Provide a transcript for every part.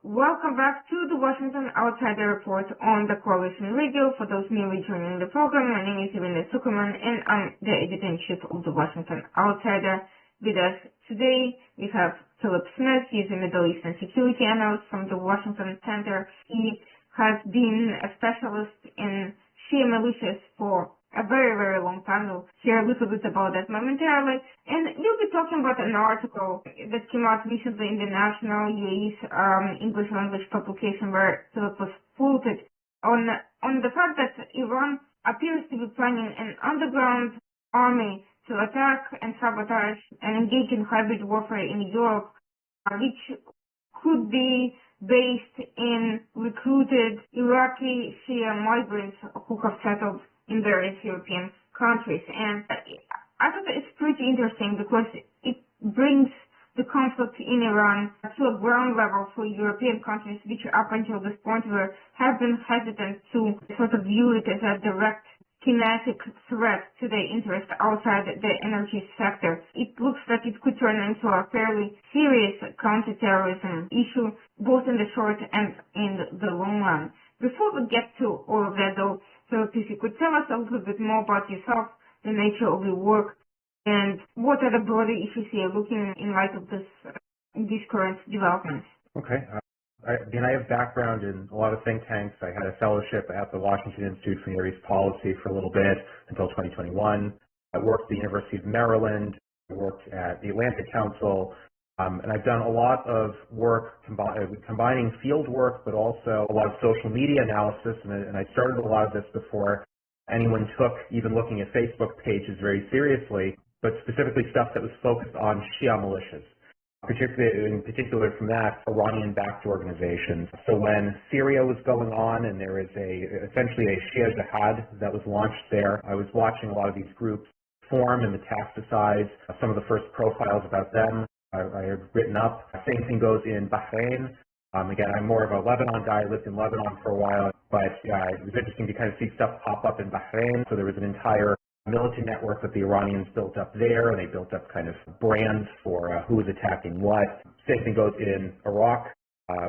Welcome back to the Washington Outsider Report on the Coalition Radio. For those newly joining the program, my name is Irina Tsukerman and I'm the editor-in-chief of the Washington Outsider. With us today, we have Phillip Smyth. He's a Middle Eastern security analyst from the Washington Center. He has been a specialist in Shia militias for a very, very long time. We'll hear a little bit about that momentarily. And you'll be talking about an article that came out recently in the National UAE's English language publication where Phillip was quoted on the fact that Iran appears to be planning an underground army to attack and sabotage and engage in hybrid warfare in Europe, which could be based in recruited Iraqi Shia migrants who have settled in various European countries. And I thought it's pretty interesting because it brings the conflict in Iran to a ground level for European countries, which up until this point have been hesitant to sort of view it as a direct kinetic threat to their interest outside the energy sector. It looks like it could turn into a fairly serious counterterrorism issue, both in the short and in the long run. Before we get to all of that, though, so if you could tell us a little bit more about yourself, the nature of your work, and what are the broader issues you're looking in light of these current developments. Okay. I have background in a lot of think tanks. I had a fellowship at the Washington Institute for Near East Policy for a little bit until 2021. I worked at the University of Maryland. I worked at the Atlantic Council. And I've done a lot of work combining field work, but also a lot of social media analysis. And I started a lot of this before anyone took even looking at Facebook pages very seriously, but specifically stuff that was focused on Shia militias, in particular from that, Iranian-backed organizations. So when Syria was going on and there was essentially a Shia jihad that was launched there, I was watching a lot of these groups form and metastasize. Some of the first profiles about them I had written up. Same thing goes in Bahrain. Again, I'm more of a Lebanon guy. I lived in Lebanon for a while, but it was interesting to kind of see stuff pop up in Bahrain. So there was an entire militant network that the Iranians built up there. They built up kind of brands for who was attacking what. Same thing goes in Iraq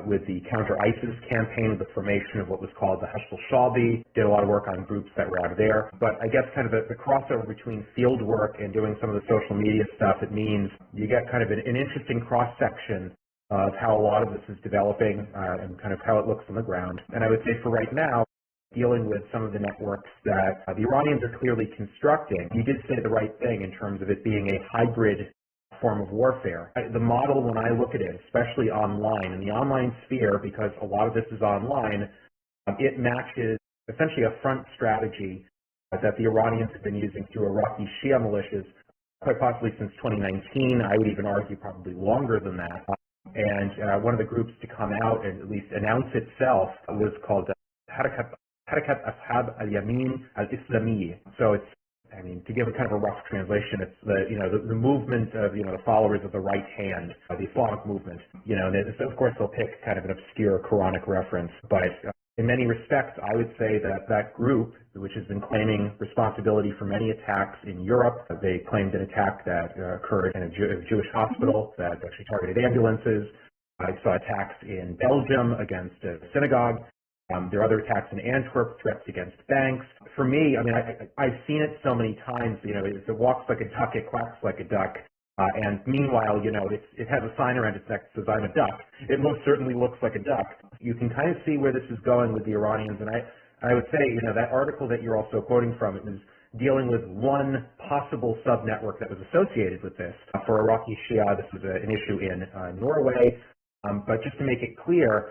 with the counter-ISIS campaign, the formation of what was called the Hezbollah. Did a lot of work on groups that were out of there. But I guess kind of the crossover between field work and doing some of the social media stuff, it means you get kind of an interesting cross-section of how a lot of this is developing and kind of how it looks on the ground. And I would say for right now, dealing with some of the networks that the Iranians are clearly constructing, you did say the right thing in terms of it being a hybrid form of warfare. The model, when I look at it, especially online, in the online sphere, because a lot of this is online, it matches essentially a front strategy that the Iranians have been using through Iraqi Shia militias, quite possibly since 2019. I would even argue probably longer than that. And one of the groups to come out and at least announce itself was called Harakat Ashab al-Yamin al-Islami. So it's, I mean, to give a kind of a rough translation, it's the movement of, the followers of the right hand, the Islamic movement, and of course they'll pick kind of an obscure Quranic reference, but in many respects, I would say that group, which has been claiming responsibility for many attacks in Europe, they claimed an attack that occurred in a Jewish hospital that actually targeted ambulances. I saw attacks in Belgium against a synagogue. There are other attacks in Antwerp, threats against banks. For me, I mean, I've seen it so many times, if it walks like a duck, it quacks like a duck. And meanwhile, it has a sign around its neck that says, I'm a duck. It most certainly looks like a duck. You can kind of see where this is going with the Iranians. And I would say, that article that you're also quoting from, it was dealing with one possible sub-network that was associated with this. For Iraqi Shia, this was an issue in Norway. But just to make it clear,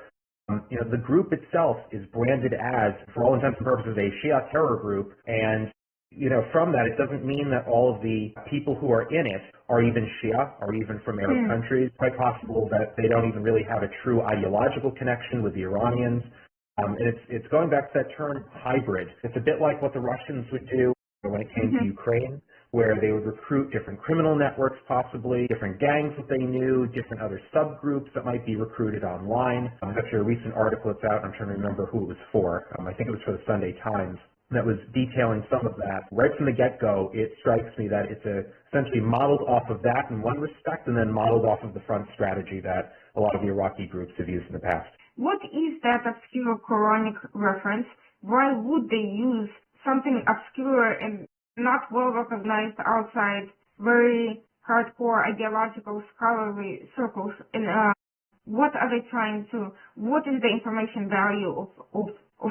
the group itself is branded as, for all intents and purposes, a Shia terror group. And, from that, it doesn't mean that all of the people who are in it are even Shia or even from Arab countries. It's quite possible that they don't even really have a true ideological connection with the Iranians. And it's going back to that term hybrid. It's a bit like what the Russians would do when it came to Ukraine, where they would recruit different criminal networks, possibly different gangs that they knew, different other subgroups that might be recruited online. There's actually a recent article that's out. I'm trying to remember who it was for. I think it was for the Sunday Times, that was detailing some of that. Right from the get-go, it strikes me that it's essentially modeled off of that in one respect, and then modeled off of the front strategy that a lot of the Iraqi groups have used in the past. What is that obscure Quranic reference? Why would they use something obscure and not well recognized outside very hardcore ideological scholarly circles? And what are they trying to? What is the information value of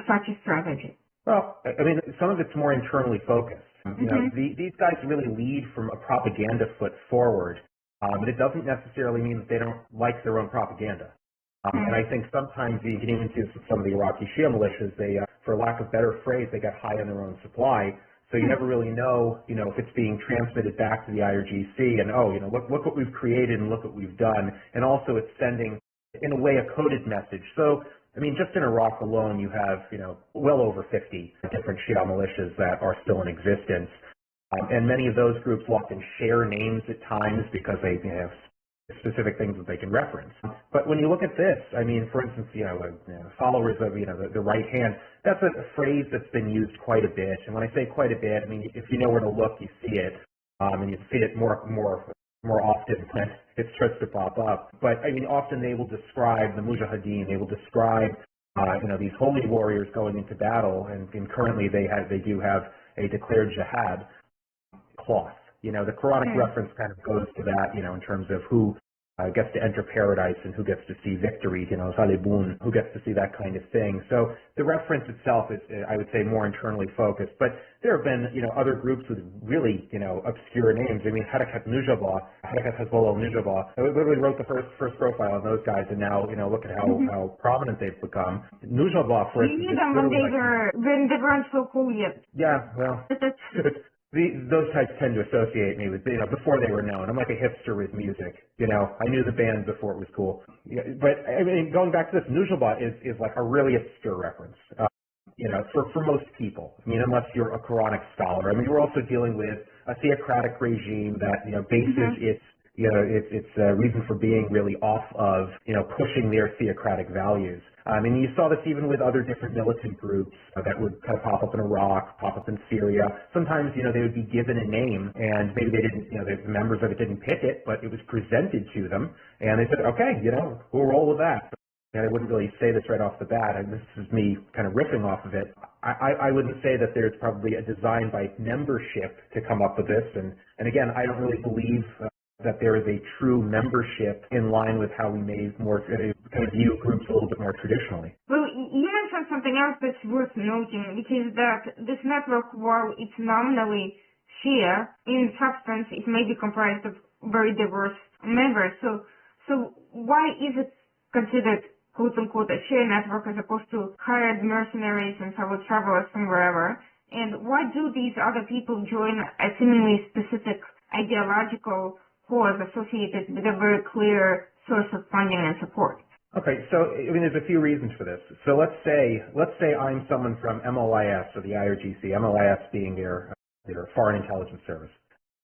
such a strategy? Well, I mean, some of it's more internally focused. You know, these guys really lead from a propaganda foot forward, but it doesn't necessarily mean that they don't like their own propaganda. And I think sometimes getting into some of the Iraqi Shia militias, they, for lack of better phrase, they got high on their own supply. So you never really know, you know, if it's being transmitted back to the IRGC and, oh, you know, look what we've created and look what we've done. And also it's sending, in a way, a coded message. So, I mean, just in Iraq alone, you have, you know, well over 50 different Shia militias that are still in existence. And many of those groups will often share names at times because they have specific things that they can reference. But when you look at this, I mean, for instance, followers of, the right hand, that's a phrase that's been used quite a bit. And when I say quite a bit, I mean, if you know where to look, you see it, and you see it more often when it starts to pop up. But I mean, often they will describe the mujahideen, they will describe, these holy warriors going into battle, and currently they do have a declared jihad cloth. You know, the Quranic reference kind of goes to that, you know, in terms of who gets to enter paradise and who gets to see victory, you know, Ghalibun, who gets to see that kind of thing. So the reference itself is, I would say, more internally focused. But there have been, you know, other groups with really, you know, obscure names. I mean, Harakat Hezbollah Nujaba, I literally wrote the first profile on those guys, and now, you know, look at how prominent they've become. Nujaba, for instance, when they weren't so cool yet. Yeah, well, those types tend to associate me with, you know, before they were known. I'm like a hipster with music. You know, I knew the band before it was cool. Yeah, but I mean, going back to this, Nujaba is like a really obscure reference. For most people. I mean, unless you're a Quranic scholar. I mean, we're also dealing with a theocratic regime that, you know, bases its reason for being really off of, you know, pushing their theocratic values. I mean, you saw this even with other different militant groups that would kind of pop up in Iraq, pop up in Syria. Sometimes, you know, they would be given a name, and maybe they didn't, you know, the members of it didn't pick it, but it was presented to them, and they said, okay, you know, we'll roll with that. And I wouldn't really say this right off the bat, and this is me kind of riffing off of it. I wouldn't say that there's probably a design by membership to come up with this, and again, I don't really believe that there is a true membership in line with how we may more kind of view groups a little bit more traditionally. Well, you mentioned something else that's worth noting, which is that this network, while it's nominally Shia, in substance it may be comprised of very diverse members. So why is it considered quote-unquote a Shia network as opposed to hired mercenaries and fellow travelers from wherever? And why do these other people join a seemingly specific ideological cause associated with a very clear source of funding and support? Okay, so I mean, there's a few reasons for this. So let's say I'm someone from MLIS or the IRGC, MLIS being their Foreign Intelligence Service,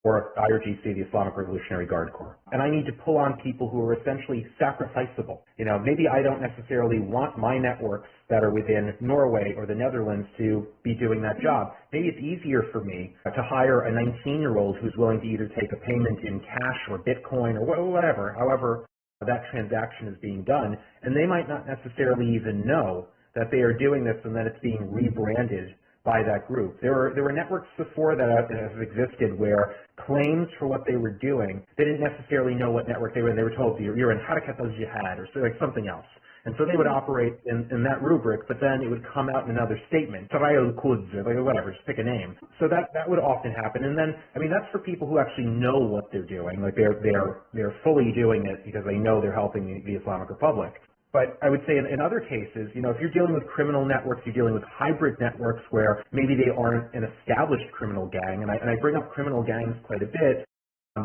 or IRGC, the Islamic Revolutionary Guard Corps, and I need to pull on people who are essentially sacrificable. You know, maybe I don't necessarily want my networks that are within Norway or the Netherlands to be doing that job. Maybe it's easier for me to hire a 19-year-old who's willing to either take a payment in cash or Bitcoin or whatever, however that transaction is being done, and they might not necessarily even know that they are doing this and that it's being rebranded by that group. There were networks before that have existed where claims for what they were doing, they didn't necessarily know what network they were in. They were told you're in Harakat al-Jihad or like something else. And so they would operate in that rubric, but then it would come out in another statement, Sarai al-Quds, or like whatever, just pick a name. So that would often happen. And then, I mean, that's for people who actually know what they're doing. Like they're fully doing it because they know they're helping the Islamic Republic. But I would say in other cases, you know, if you're dealing with criminal networks, you're dealing with hybrid networks where maybe they aren't an established criminal gang, and I bring up criminal gangs quite a bit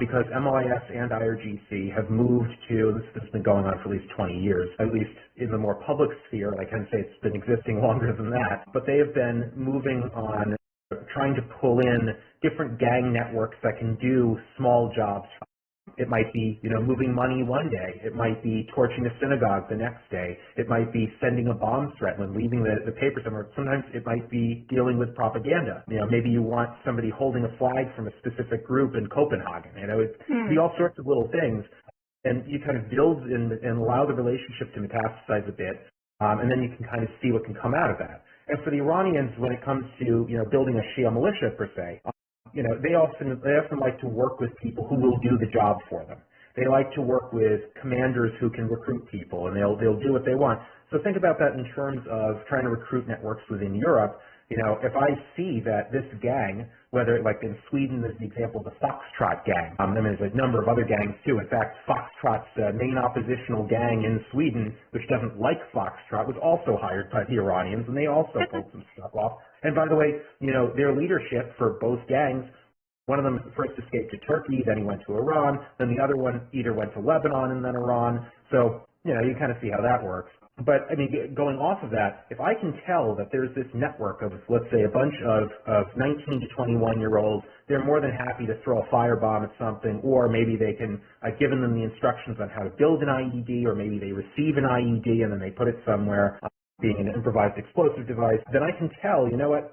because MLIS and IRGC have moved to, this has been going on for at least 20 years, at least in the more public sphere. I can say it's been existing longer than that, but they have been moving on, trying to pull in different gang networks that can do small jobs. It might be, moving money one day. It might be torching a synagogue the next day. It might be sending a bomb threat when leaving the paper somewhere. Sometimes it might be dealing with propaganda. Maybe you want somebody holding a flag from a specific group in Copenhagen. It could be all sorts of little things. And you kind of build and allow the relationship to metastasize a bit, and then you can kind of see what can come out of that. And for the Iranians, when it comes to building a Shia militia per se, they often like to work with people who will do the job for them. They like to work with commanders who can recruit people, and they'll do what they want. So think about that in terms of trying to recruit networks within Europe. If I see that this gang, whether like in Sweden, there's the example of the Foxtrot gang. Then there's a number of other gangs too. In fact, Foxtrot's main oppositional gang in Sweden, which doesn't like Foxtrot, was also hired by the Iranians, and they also pulled some stuff off. And by the way, their leadership for both gangs, one of them first escaped to Turkey, then he went to Iran, then the other one either went to Lebanon and then Iran. So, you kind of see how that works. But, going off of that, if I can tell that there's this network of, let's say, a bunch of 19 to 21-year-olds, they're more than happy to throw a firebomb at something, or maybe they can, I've given them the instructions on how to build an IED, or maybe they receive an IED and then they put it somewhere, being an improvised explosive device, then I can tell,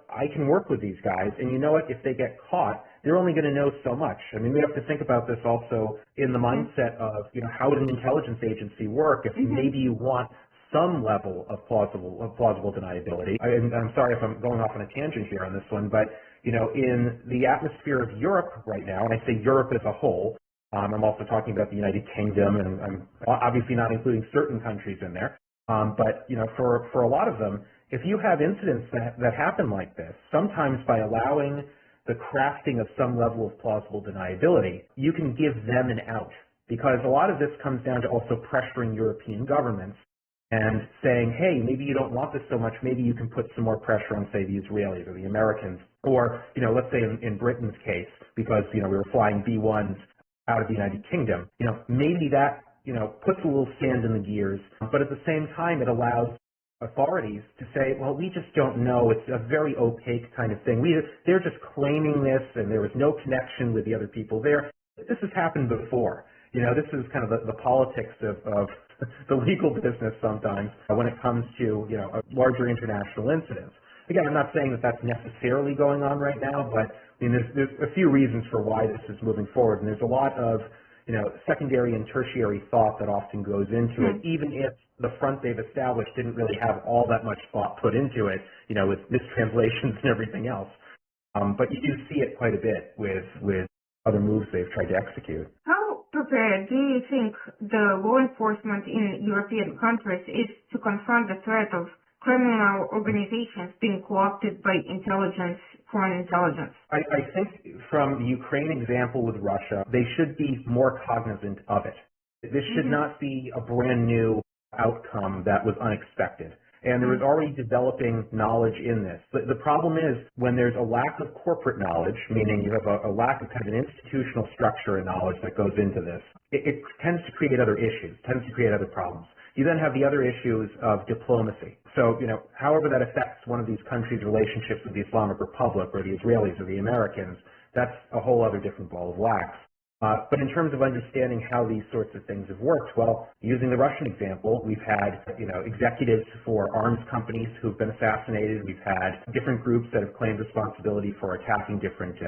I can work with these guys, and if they get caught, they're only going to know so much. We have to think about this also in the mindset of, how would an intelligence agency work if maybe you want some level of plausible deniability. I'm sorry if I'm going off on a tangent here on this one, but, in the atmosphere of Europe right now, and I say Europe as a whole, I'm also talking about the United Kingdom, and I'm obviously not including certain countries in there, but, for a lot of them, if you have incidents that happen like this, sometimes by allowing the crafting of some level of plausible deniability, you can give them an out. Because a lot of this comes down to also pressuring European governments and saying, hey, maybe you don't want this so much, maybe you can put some more pressure on, say, the Israelis or the Americans. Or, let's say in Britain's case, because, we were flying B-1s out of the United Kingdom, maybe that, puts a little sand in the gears, but at the same time, it allows authorities to say, well, we just don't know. It's a very opaque kind of thing. They're just claiming this, and there was no connection with the other people there. This has happened before. This is kind of the politics of the legal business sometimes when it comes to, larger international incidents. Again, I'm not saying that that's necessarily going on right now, but there's a few reasons for why this is moving forward, and there's a lot of secondary and tertiary thought that often goes into it, even if the front they've established didn't really have all that much thought put into it, with mistranslations and everything else. But you do see it quite a bit with other moves they've tried to execute. How prepared do you think the law enforcement in European countries is to confront the threat of criminal organizations being co-opted by foreign intelligence? I think from the Ukraine example with Russia, they should be more cognizant of it. This should not be a brand new outcome that was unexpected. And there was already developing knowledge in this. The problem is when there's a lack of corporate knowledge, meaning you have a lack of kind of an institutional structure and knowledge that goes into this, it tends to create other issues, tends to create other problems. You then have the other issues of diplomacy. So, however that affects one of these countries' relationships with the Islamic Republic or the Israelis or the Americans, that's a whole other different ball of wax. But in terms of understanding how these sorts of things have worked, well, using the Russian example, we've had, executives for arms companies who've been assassinated. We've had different groups that have claimed responsibility for attacking different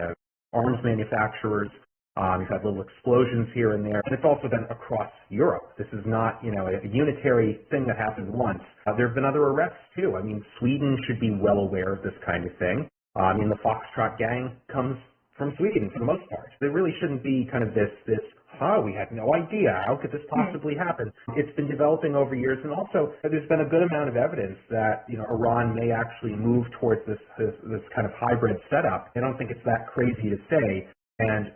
arms manufacturers. We've had little explosions here and there, and it's also been across Europe. This is not, a unitary thing that happened once. There have been other arrests too. Sweden should be well aware of this kind of thing. The Foxtrot gang comes from Sweden for the most part. There really shouldn't be kind of this, we had no idea, how could this possibly happen? It's been developing over years, and also there's been a good amount of evidence that, Iran may actually move towards this kind of hybrid setup. I don't think it's that crazy to say, and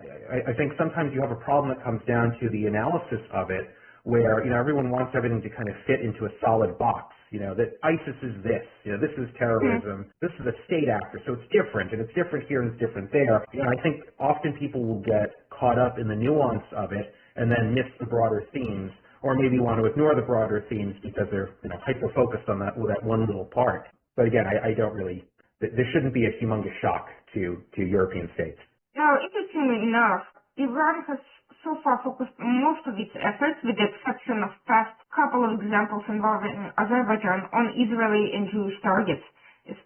I think sometimes you have a problem that comes down to the analysis of it, where, everyone wants everything to kind of fit into a solid box. That ISIS is this, this is terrorism, this is a state actor, so it's different, and it's different here and it's different there. I think often people will get caught up in the nuance of it and then miss the broader themes, or maybe want to ignore the broader themes because they're, hyper-focused on that one little part. But again, I don't really, there shouldn't be a humongous shock to European states. Now, interestingly enough, Iran has so far focused most of its efforts, with the exception of past couple of examples involving Azerbaijan, on Israeli and Jewish targets,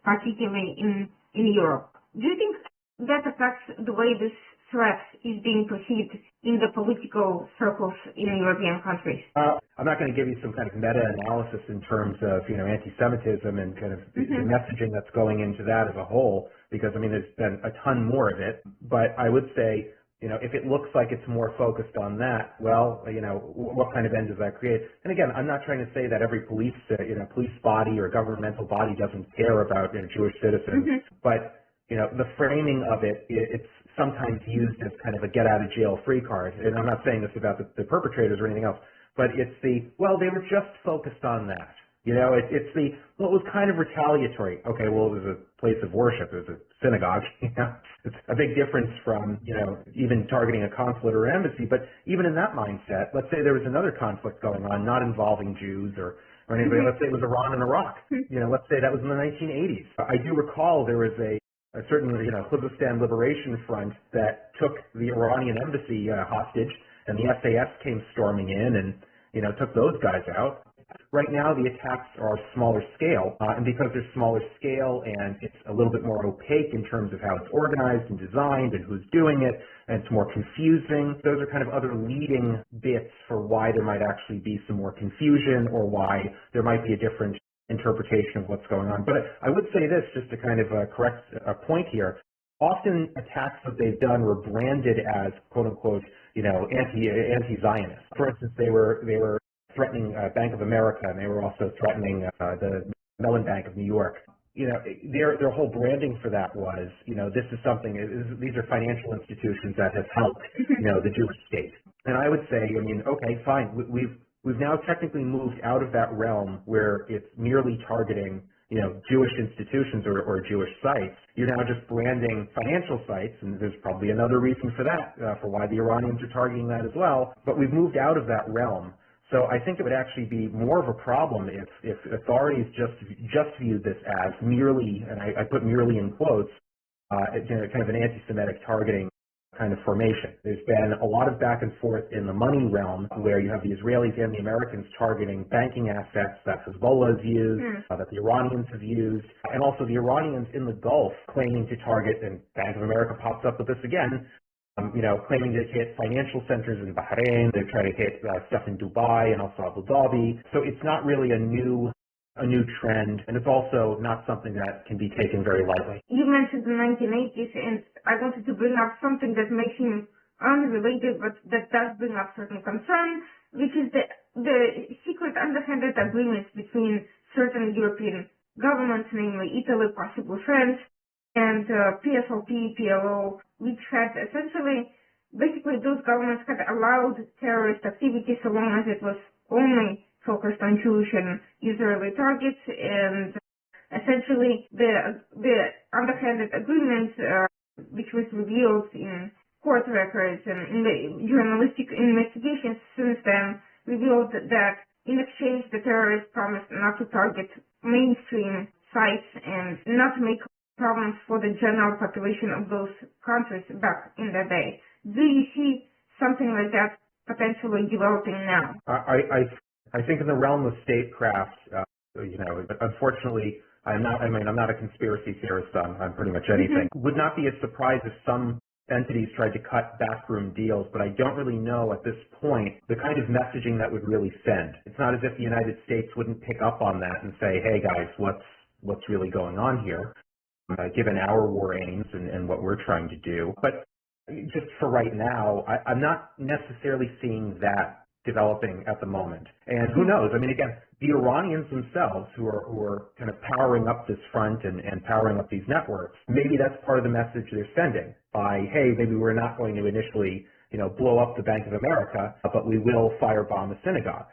particularly in Europe. Do you think that affects the way this threat is being perceived in the political circles in European countries? I'm not going to give you some kind of meta-analysis in terms of, anti-Semitism and kind of the messaging that's going into that as a whole, because, there's been a ton more of it. But I would say, if it looks like it's more focused on that, well, what kind of end does that create? And again, I'm not trying to say that every police body or governmental body doesn't care about Jewish citizens, but the framing of it's sometimes used as kind of a get-out-of-jail-free card. And I'm not saying this about the perpetrators or anything else, but it's they were just focused on that. It's it was kind of retaliatory. Okay, well, it was a place of worship. It was a synagogue. It's a big difference from, even targeting a consulate or embassy. But even in that mindset, let's say there was another conflict going on, not involving Jews or anybody. Let's say it was Iran and Iraq. Let's say that was in the 1980s. I do recall there was a certain, Kurdistan Liberation Front that took the Iranian embassy hostage, and the SAS came storming in and, took those guys out. Right now, the attacks are smaller scale, and because they're smaller scale and it's a little bit more opaque in terms of how it's organized and designed and who's doing it, and it's more confusing, those are kind of other leading bits for why there might actually be some more confusion or why there might be a different interpretation of what's going on. But I would say this, just to kind of correct a point here. Often attacks that they've done were branded as quote unquote, anti-Zionist. For instance, they were threatening Bank of America, and they were also threatening the Mellon Bank of New York. Their whole branding for that was, this is something. These are financial institutions that have helped, the Jewish state. And I would say, okay, fine. We've now technically moved out of that realm where it's merely targeting, Jewish institutions or Jewish sites. You're now just branding financial sites, and there's probably another reason for that, for why the Iranians are targeting that as well. But we've moved out of that realm. So I think it would actually be more of a problem if authorities just viewed this as merely, and I put merely in quotes, kind of an anti-Semitic targeting kind of formation. There's been a lot of back and forth in the money realm where you have the Israelis and the Americans targeting banking assets that Hezbollah has used, that the Iranians have used, and also the Iranians in the Gulf claiming to target, and Bank of America pops up with this again, claiming to hit financial centers in Bahrain. They're trying to hit stuff in Dubai and also Abu Dhabi. So it's not really a new trend, and it's also not something that can be taken very lightly. You mentioned the 1980s, and I wanted to bring up something that may seem unrelated, but that does bring up certain concern, which is the secret underhanded agreements between certain European governments, namely Italy, possibly France, and PSLP, PLO, which had essentially, basically those governments had allowed terrorist activity so long as it was only focused on Jewish and Israeli targets, and essentially the underhanded agreement, which was revealed in court records and in the journalistic investigations since then, revealed that in exchange the terrorists promised not to target mainstream sites and not to make problems for the general population of those countries back in the day. Do you see something like that potentially developing now? I think in the realm of statecraft, unfortunately, I'm not a conspiracy theorist on pretty much anything. Would not be a surprise if some entities tried to cut backroom deals, but I don't really know at this point the kind of messaging that would really send. It's not as if the United States wouldn't pick up on that and say, hey guys, what's really going on here, given our war aims and what we're trying to do. But just for right now, I'm not necessarily seeing that developing at the moment. And who knows? Again, the Iranians themselves who are kind of powering up this front and powering up these networks, maybe that's part of the message they're sending by, hey, maybe we're not going to initially, blow up the Bank of America, but we will firebomb a synagogue.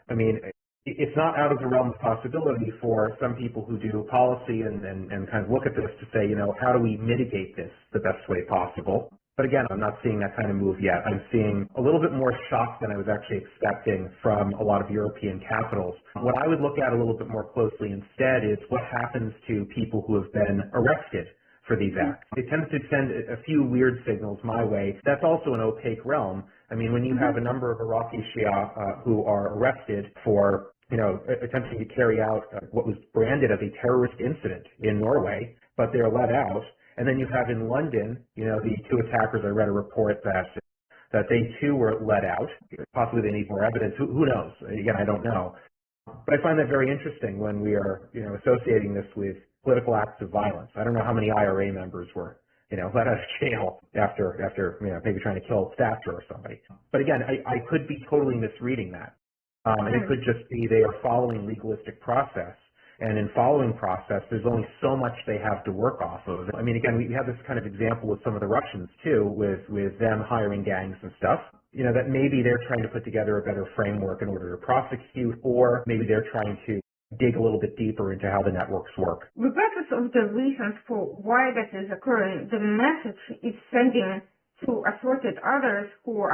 It's not out of the realm of possibility for some people who do policy and kind of look at this to say, how do we mitigate this the best way possible? But again, I'm not seeing that kind of move yet. I'm seeing a little bit more shock than I was actually expecting from a lot of European capitals. What I would look at a little bit more closely instead is what happens to people who have been arrested for these acts. It tends to send a few weird signals my way. That's also an opaque realm. I mean, when you have a number of Iraqi Shia who are arrested for, attempting to carry out what was branded as a terrorist incident in Norway, but they're let out. And then you have in London, the two attackers, I read a report that they too were let out. Possibly they need more evidence. Who knows? Again, I don't know. But I find that very interesting when we are, associating this with political acts of violence. I don't know how many IRA members were, let out of jail after maybe trying to kill Thatcher or somebody. But again, I could be totally misreading that. And it could just be they are following legalistic process. And in following process, there's only so much they have to work off of. I mean, again, we have this kind of example with some of the Russians too, with them hiring gangs and stuff. That maybe they're trying to put together a better framework in order to prosecute, or maybe they're trying to dig a little bit deeper into how the networks work. Regardless of the reasons for why that is occurring, the message it's sending to assorted others who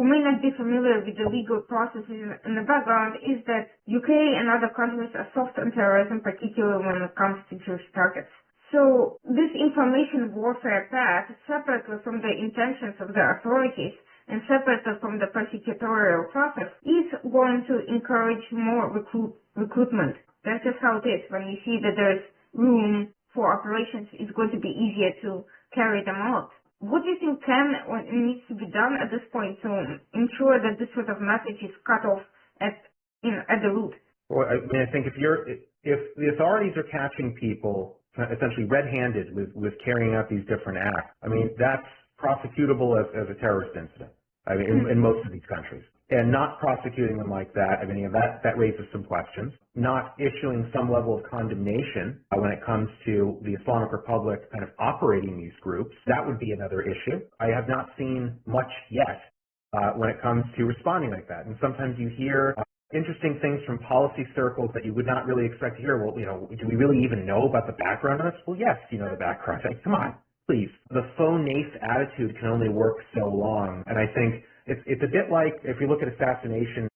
may not be familiar with the legal processes in the background is that UK and other countries are soft on terrorism, particularly when it comes to Jewish targets. So this information warfare path, separately from the intentions of the authorities and separately from the prosecutorial process, is going to encourage more recruitment. That's just how it is. When you see that there's room for operations, it's going to be easier to carry them out. What do you think can or needs to be done at this point to ensure that this sort of message is cut off at the root? Well, I mean, I think if the authorities are catching people essentially red-handed with carrying out these different acts, I mean, that's prosecutable as a terrorist incident. I mean, in most of these countries. And not prosecuting them like that, I mean, that raises some questions. Not issuing some level of condemnation when it comes to the Islamic Republic kind of operating these groups, that would be another issue. I have not seen much yet when it comes to responding like that. And sometimes you hear interesting things from policy circles that you would not really expect to hear. Well, do we really even know about the background of this? Well, yes, you know the background. Like, come on. Please. The faux naif attitude can only work so long. And I think it's a bit like if you look at assassination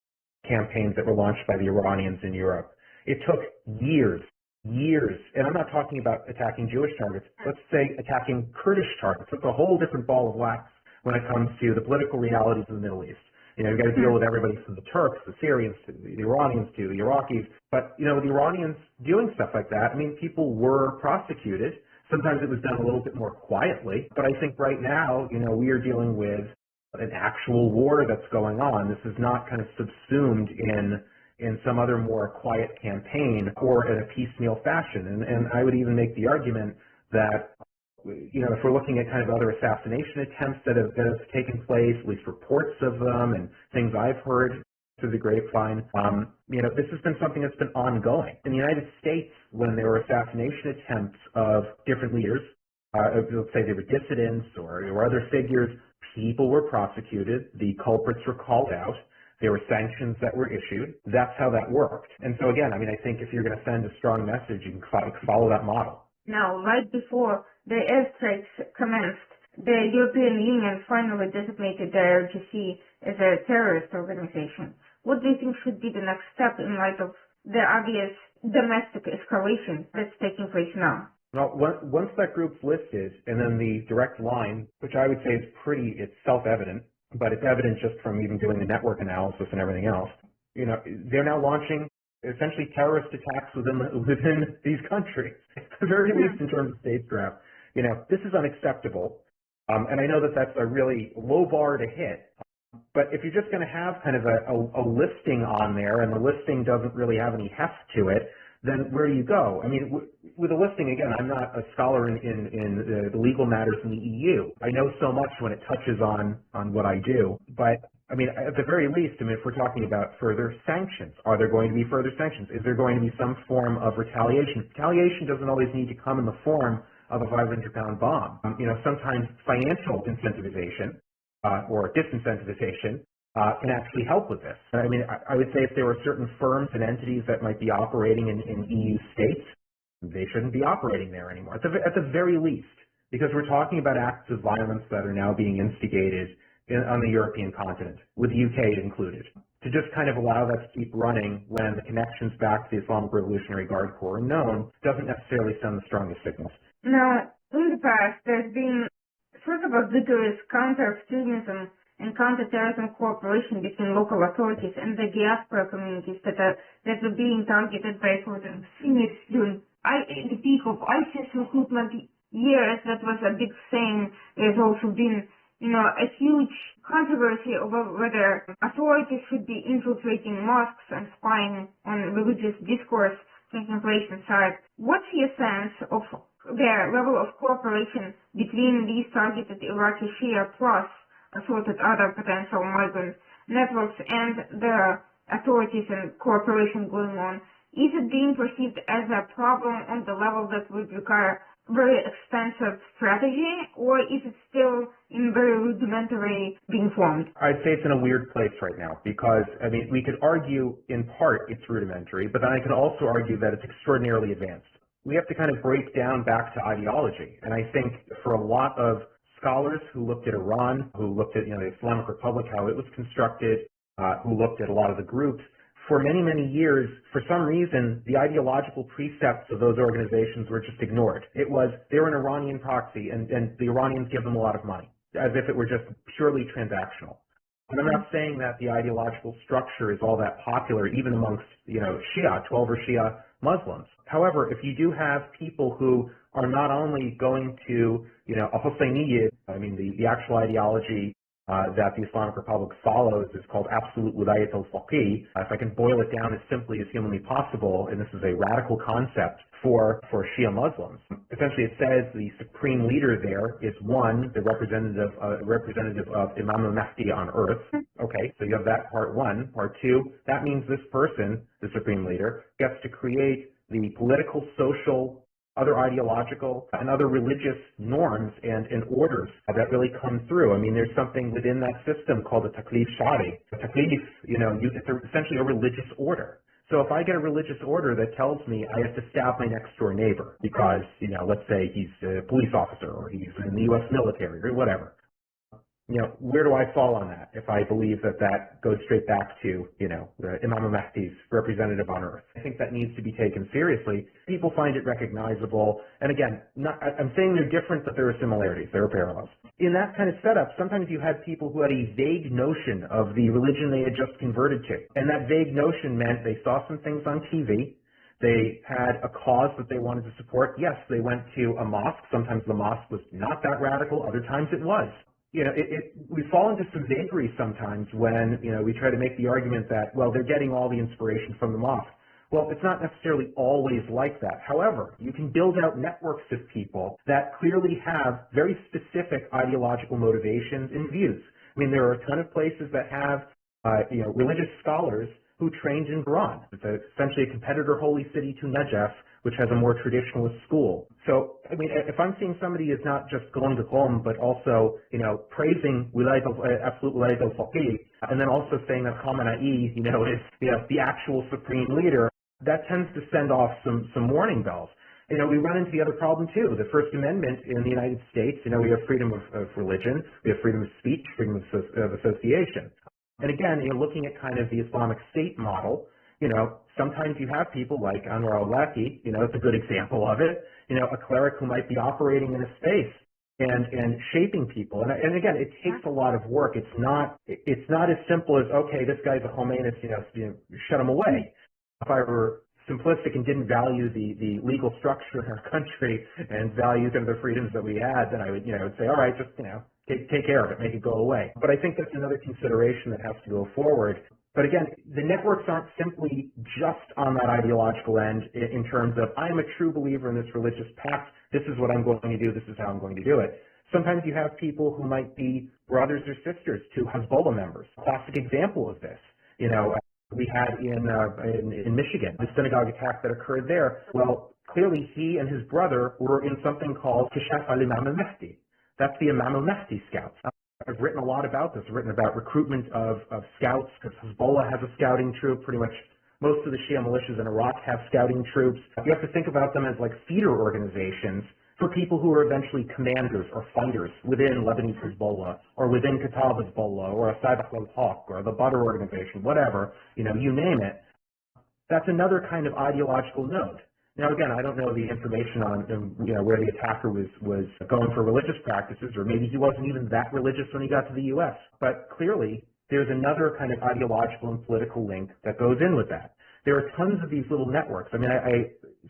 campaigns that were launched by the Iranians in Europe. It took years, and I'm not talking about attacking Jewish targets. Let's say attacking Kurdish targets. It's a whole different ball of wax when it comes to the political realities of the Middle East. You've got to deal with everybody from the Turks, the Syrians, to the Iranians, to the Iraqis. But, the Iranians doing stuff like that, I mean, people were prosecuted. Sometimes it was done a little bit more quietly, but I think right now, we are dealing with an actual war that's going on. This is not kind of subsumed in some other more quiet campaign or in a piecemeal fashion. And I would even make the argument that, if we're looking at kind of other assassination attempts that have taken place, at least reports of them and things I've heard through the grapevine, this has been something that's been ongoing. In the United States, when there were assassination attempts of different leaders, let's say they were dissidents or other figures, people were prosecuted, the culprits were called out, there were sanctions that were issued. That's how that worked. And so again, I think if you're going to send a strong message, you can follow that model. Now, right before the airstrikes commenced, the European Union finally designated the IRGC as a terrorist organization. What do you think should be the next step in light of the obvious domestic escalation that's taking place now? Well, once that group's listed, and then the direct line, which I would say it's self-evident, but it's evident just from even doing the network analysis and everything else, they're now launching essentially terrorist attacks within these countries, at the very least in terms of statecraft. This is unacceptable. And I know that that's a really low bar to hit. But if you're just going to have kind of a listing on there and the listing doesn't really have any heft to it, then where do you go? I mean, with a listing, again, I'm not a scholar in the legal matters in the EU. I know so much when it touches on what I do. But, I mean, at the very least, if we're talking about further sanctions, are there going to be further sanctions? Is there going to be some form of retaliation? Retaliation doesn't always need to come in the form of a 500-pound bomb. Sometimes financial incentivization or disincentivization can actually help with this. I mean, I would say if there were certain firms and entities that might be operating in EU states, they shouldn't be operating there anymore, at the very least, because we're talking about acts of violence that are now being instigated on the European continent, with the UK included. To just kind of allow that to keep running when the connections back to the Islamic Revolutionary Guard Corps are known doesn't necessarily send the strongest signals. Now, in the past, there's been sort of a vigorous counter-extremism and counterterrorism cooperation between local authorities and the diaspora communities that were being targeted by sort of cynics during the peak of ISIS recruitment years. That was a big thing. There's also been, a huge controversy over whether authorities should be infiltrating mosques and spying on religious discourse taking place inside. What's your sense of the level of cooperation between these targeted Iraqi Shia plus assorted other potential migrant networks and the authorities and cooperation going on? Is it being perceived as a problem on the level that would require very expensive strategy, or is it still in very rudimentary being formed? I'd say it's in a weird place right now because, we could argue in part it's rudimentary, but then I could also argue that it's extraordinarily advanced. We have to kind of break down back to ideology, and I think for a lot of scholars who looked at Iran, who looked at the Islamic Republic, how it was constructed, who looked at a lot of the groups, for many, many years, for some reason, the ideological precepts of those organizations were just ignored. It was, they're an Iranian proxy, and the Iranians give them a lot of money, as if it were just purely transactional. And I'm not saying that the ideological structure is all that popular, even amongst, Shia, 12 or Shia Muslims. However, if you do have people who are not only going to, a Husseiniyyah, the actual ideology that the Islamic Republic follows is called absolute wilayat al-faqih. If I can boil it down as simply as humanly possible, and this is a radical concept for Shia Muslims. Essentially, it says the supreme leader there is one, the representative of Imam al-Mahdi on earth. Okay, so you have that part one. Part two, that means this person, the supreme leader, gets to create the political, social, other ideological and other religious norms and orders that really come through. There's something within that system called a taklif shari. A taklif, it's essentially a religious order. So if I get a religious order that tells me I have to stab my next door neighbor because, let's say he's a police officer or he's in the U.S. military or whatever, where do I fall on that if I believe that goes straight back to, the Imam al-Mahdi's representative on earth? I think that needs to be taken seriously. People find it recognizable. And again, I'm saying they're different, but there are similarities. There are parallels. In that kind of setup, sometimes you had people who had a vague notion of the religion they had just converted to. And that vague notion meant they saw some things on TV. They had a cause that they wanted to support. Yes, they went to a mosque. Sometimes the mosque was not that radical. Other times it was. We fall into some vagary sometimes when, we try to make the argument that, well, they're getting all the inspiration from the mosque. Well, it's not necessarily always like that. However, you can build out networks of people that clearly have very specific ideological motivations and views. There are a ton of places that have, religious scholars who trained in Iran. It's essentially a competitor holy city to Najaf, which has a more traditionalist school. So, if I'm seeing somebody is not just going to Qom, but also, praising absolute wilayat al-faqih, and then also saying that Khamenei, is, the actual supreme leader, that tends to send off some warning bells. We run into the other problem too. The First Amendment in the United States, we have freedom of religion, we have freedom of speech, freedom of association. And again, looking at kind of the Islamic State model, sometimes you have people like Anwar al-Awlaki, it's a good example of it, a cleric who might be operating in a space and shaping people. And again, it takes a lot of work. It's not as simple as, okay, this guy's a Khomeinist, shut him away. If I were simplistic and didn't value the legal structure in our country and value some of the freedoms that we had, then I would, say, all right, just, take care of it, make it go away. But I think that's another consideration that has to go forward. But again, the networks aren't simply just on that ideological end in terms of, I am a true believer in this religious path, this is what I'm going to do, this is how I'm going to do it. Sometimes you have people who might be brothers or sisters to Hezbollah members. Classic example of this, we had in Michigan, the synagogue attack that occurred there. Well, clearly he and his brother were in something called Kashaf al-Imam al-Mahdi. That's the Imam al-Mahdi scouts. I've written a lot about this. I've written about recruitment of scouts, because Hezbollah has a scouting troop. Pretty much most of the Shia militias in Iraq have scouting troops. You have to think about them as like feeder organizations for people who are eventually commanders or fighters within Lebanese Hezbollah or within Kataib Hezbollah or Asad al-Haq or the Badr organization, whatever, you name it. That's another kind of ideological node. Now, again, I don't know the information on where the attacker was going for religious practices, or maybe he wasn't even that religious when he got to the U.S. But clearly, there's another kind of ideological and political link that goes in with that. There are tons of these little networks. I mean,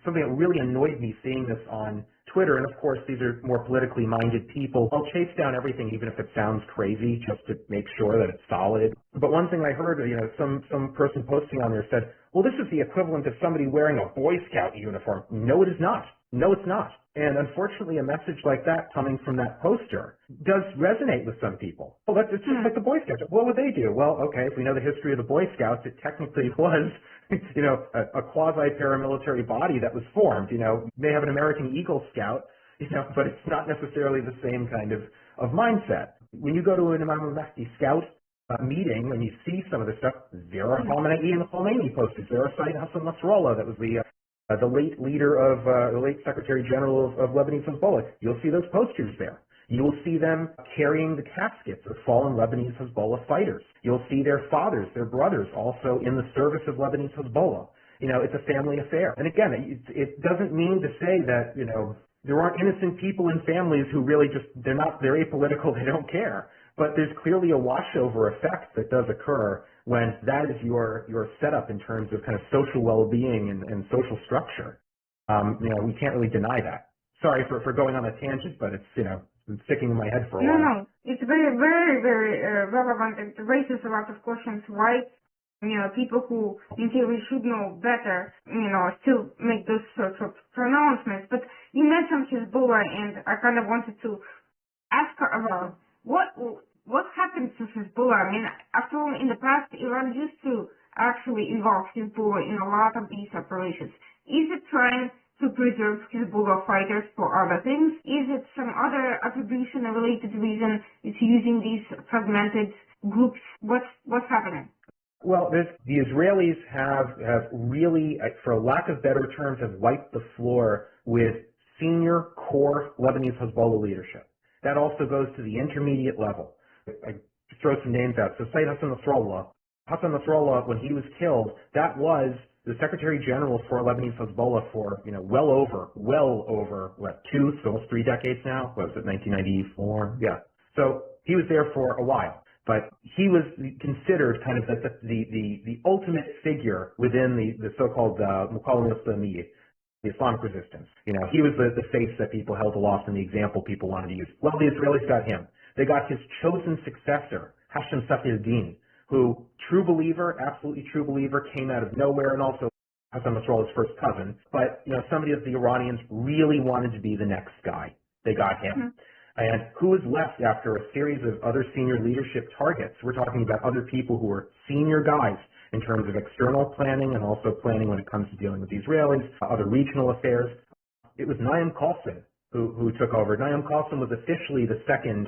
something that really annoyed me seeing this on Twitter, and of course these are more politically minded people. I'll chase down everything even if it sounds crazy just to make sure that it's solid. But one thing I heard, some person posting on there said, well, this is the equivalent of somebody wearing a Boy Scout uniform. No, it is not. No, it's not. And unfortunately, a message like that coming from that poster does resonate with some people. Well, it's just like the Boy Scouts. What would they do? Well, okay, if we know the history of the Boy Scouts, it technically was, a quasi-paramilitary body that was formed. May have an American Eagle Scout, but it's not necessarily the same kind of mindset. When you go to an Imam al-Mahdi Scout meeting and you see some of the stuff, there are Khamenei and Khomeini posters. There are Sayyid Hassan Nasrallah, that was the late leader of the late Secretary General of Lebanese Hezbollah. You'll see those posters there. You'll see them carrying the caskets of fallen Lebanese Hezbollah fighters. You'll see their fathers, their brothers, also in the service of Lebanese Hezbollah. It's a family affair. And again, it doesn't mean to say that, there aren't innocent people in families who really they're apolitical, they don't care. But there's clearly a washover effect that does occur when that is your setup in terms of kind of social well-being and social structure. We can't really deny that. Sorry for going on a tangent, but it's, been sticking in my head for a while. No, it's very, very, very relevant. It raises a lot of questions. Why, people who in theory should know better, still make those sorts of pronouncements. But you mentioned Hezbollah, and I kind of wanted to ask about what happened to Hezbollah? I mean, after all, in the past, Iran used to actually involve Hezbollah in a lot of these operations. Is it trying to preserve Hezbollah fighters for other things? Is it some other attribution or related reason it's using these fragmented groups? What's happening? Well, the Israelis have really, for lack of better terms, have wiped the floor with senior core Lebanese Hezbollah leadership. That also goes to the intermediate level. I throw some names out. So Sayyid Hassan Nasrallah. Hassan Nasrallah, when he was killed, that was the Secretary General for Lebanese Hezbollah for, well over, almost 3 decades now? What was it, 1994? Yeah. So he was there for a while. But he was considered kind of the ultimate figure within the so-called Muqawama Islamiyya, the Islamic resistance. He was the face that people held aloft and the example people wanted to use. Well, the Israelis got him. They got his chosen successor, Hashem Safiuddin, who, true believer, absolutely true believer, came out of nowhere, and also Hassan Nasrallah's first cousin. But, somebody that the Iranians really wanted to be the next guy. They got him. And who was left after a series of other senior leadership targets? We're talking about other people who were senior guys in terms of external planning and also planning when it comes to dealing with the Israelis, other regional affairs. It was Naim Qassem who took over. Naim Qassem was officially the second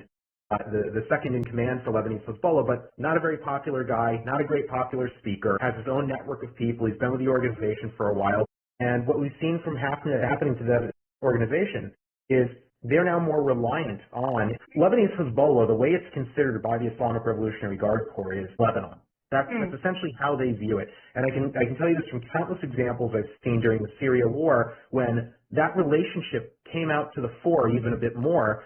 in command for Lebanese Hezbollah, but not a very popular guy, not a great popular speaker, has his own network of people. He's been with the organization for a while. And what we've seen from happening to that organization is they're now more reliant on Lebanese Hezbollah. The way it's considered by the Islamic Revolutionary Guard Corps is Lebanon. That's essentially how they view it. And I can tell you this from countless examples I've seen during the Syria war when that relationship came out to the fore even a bit more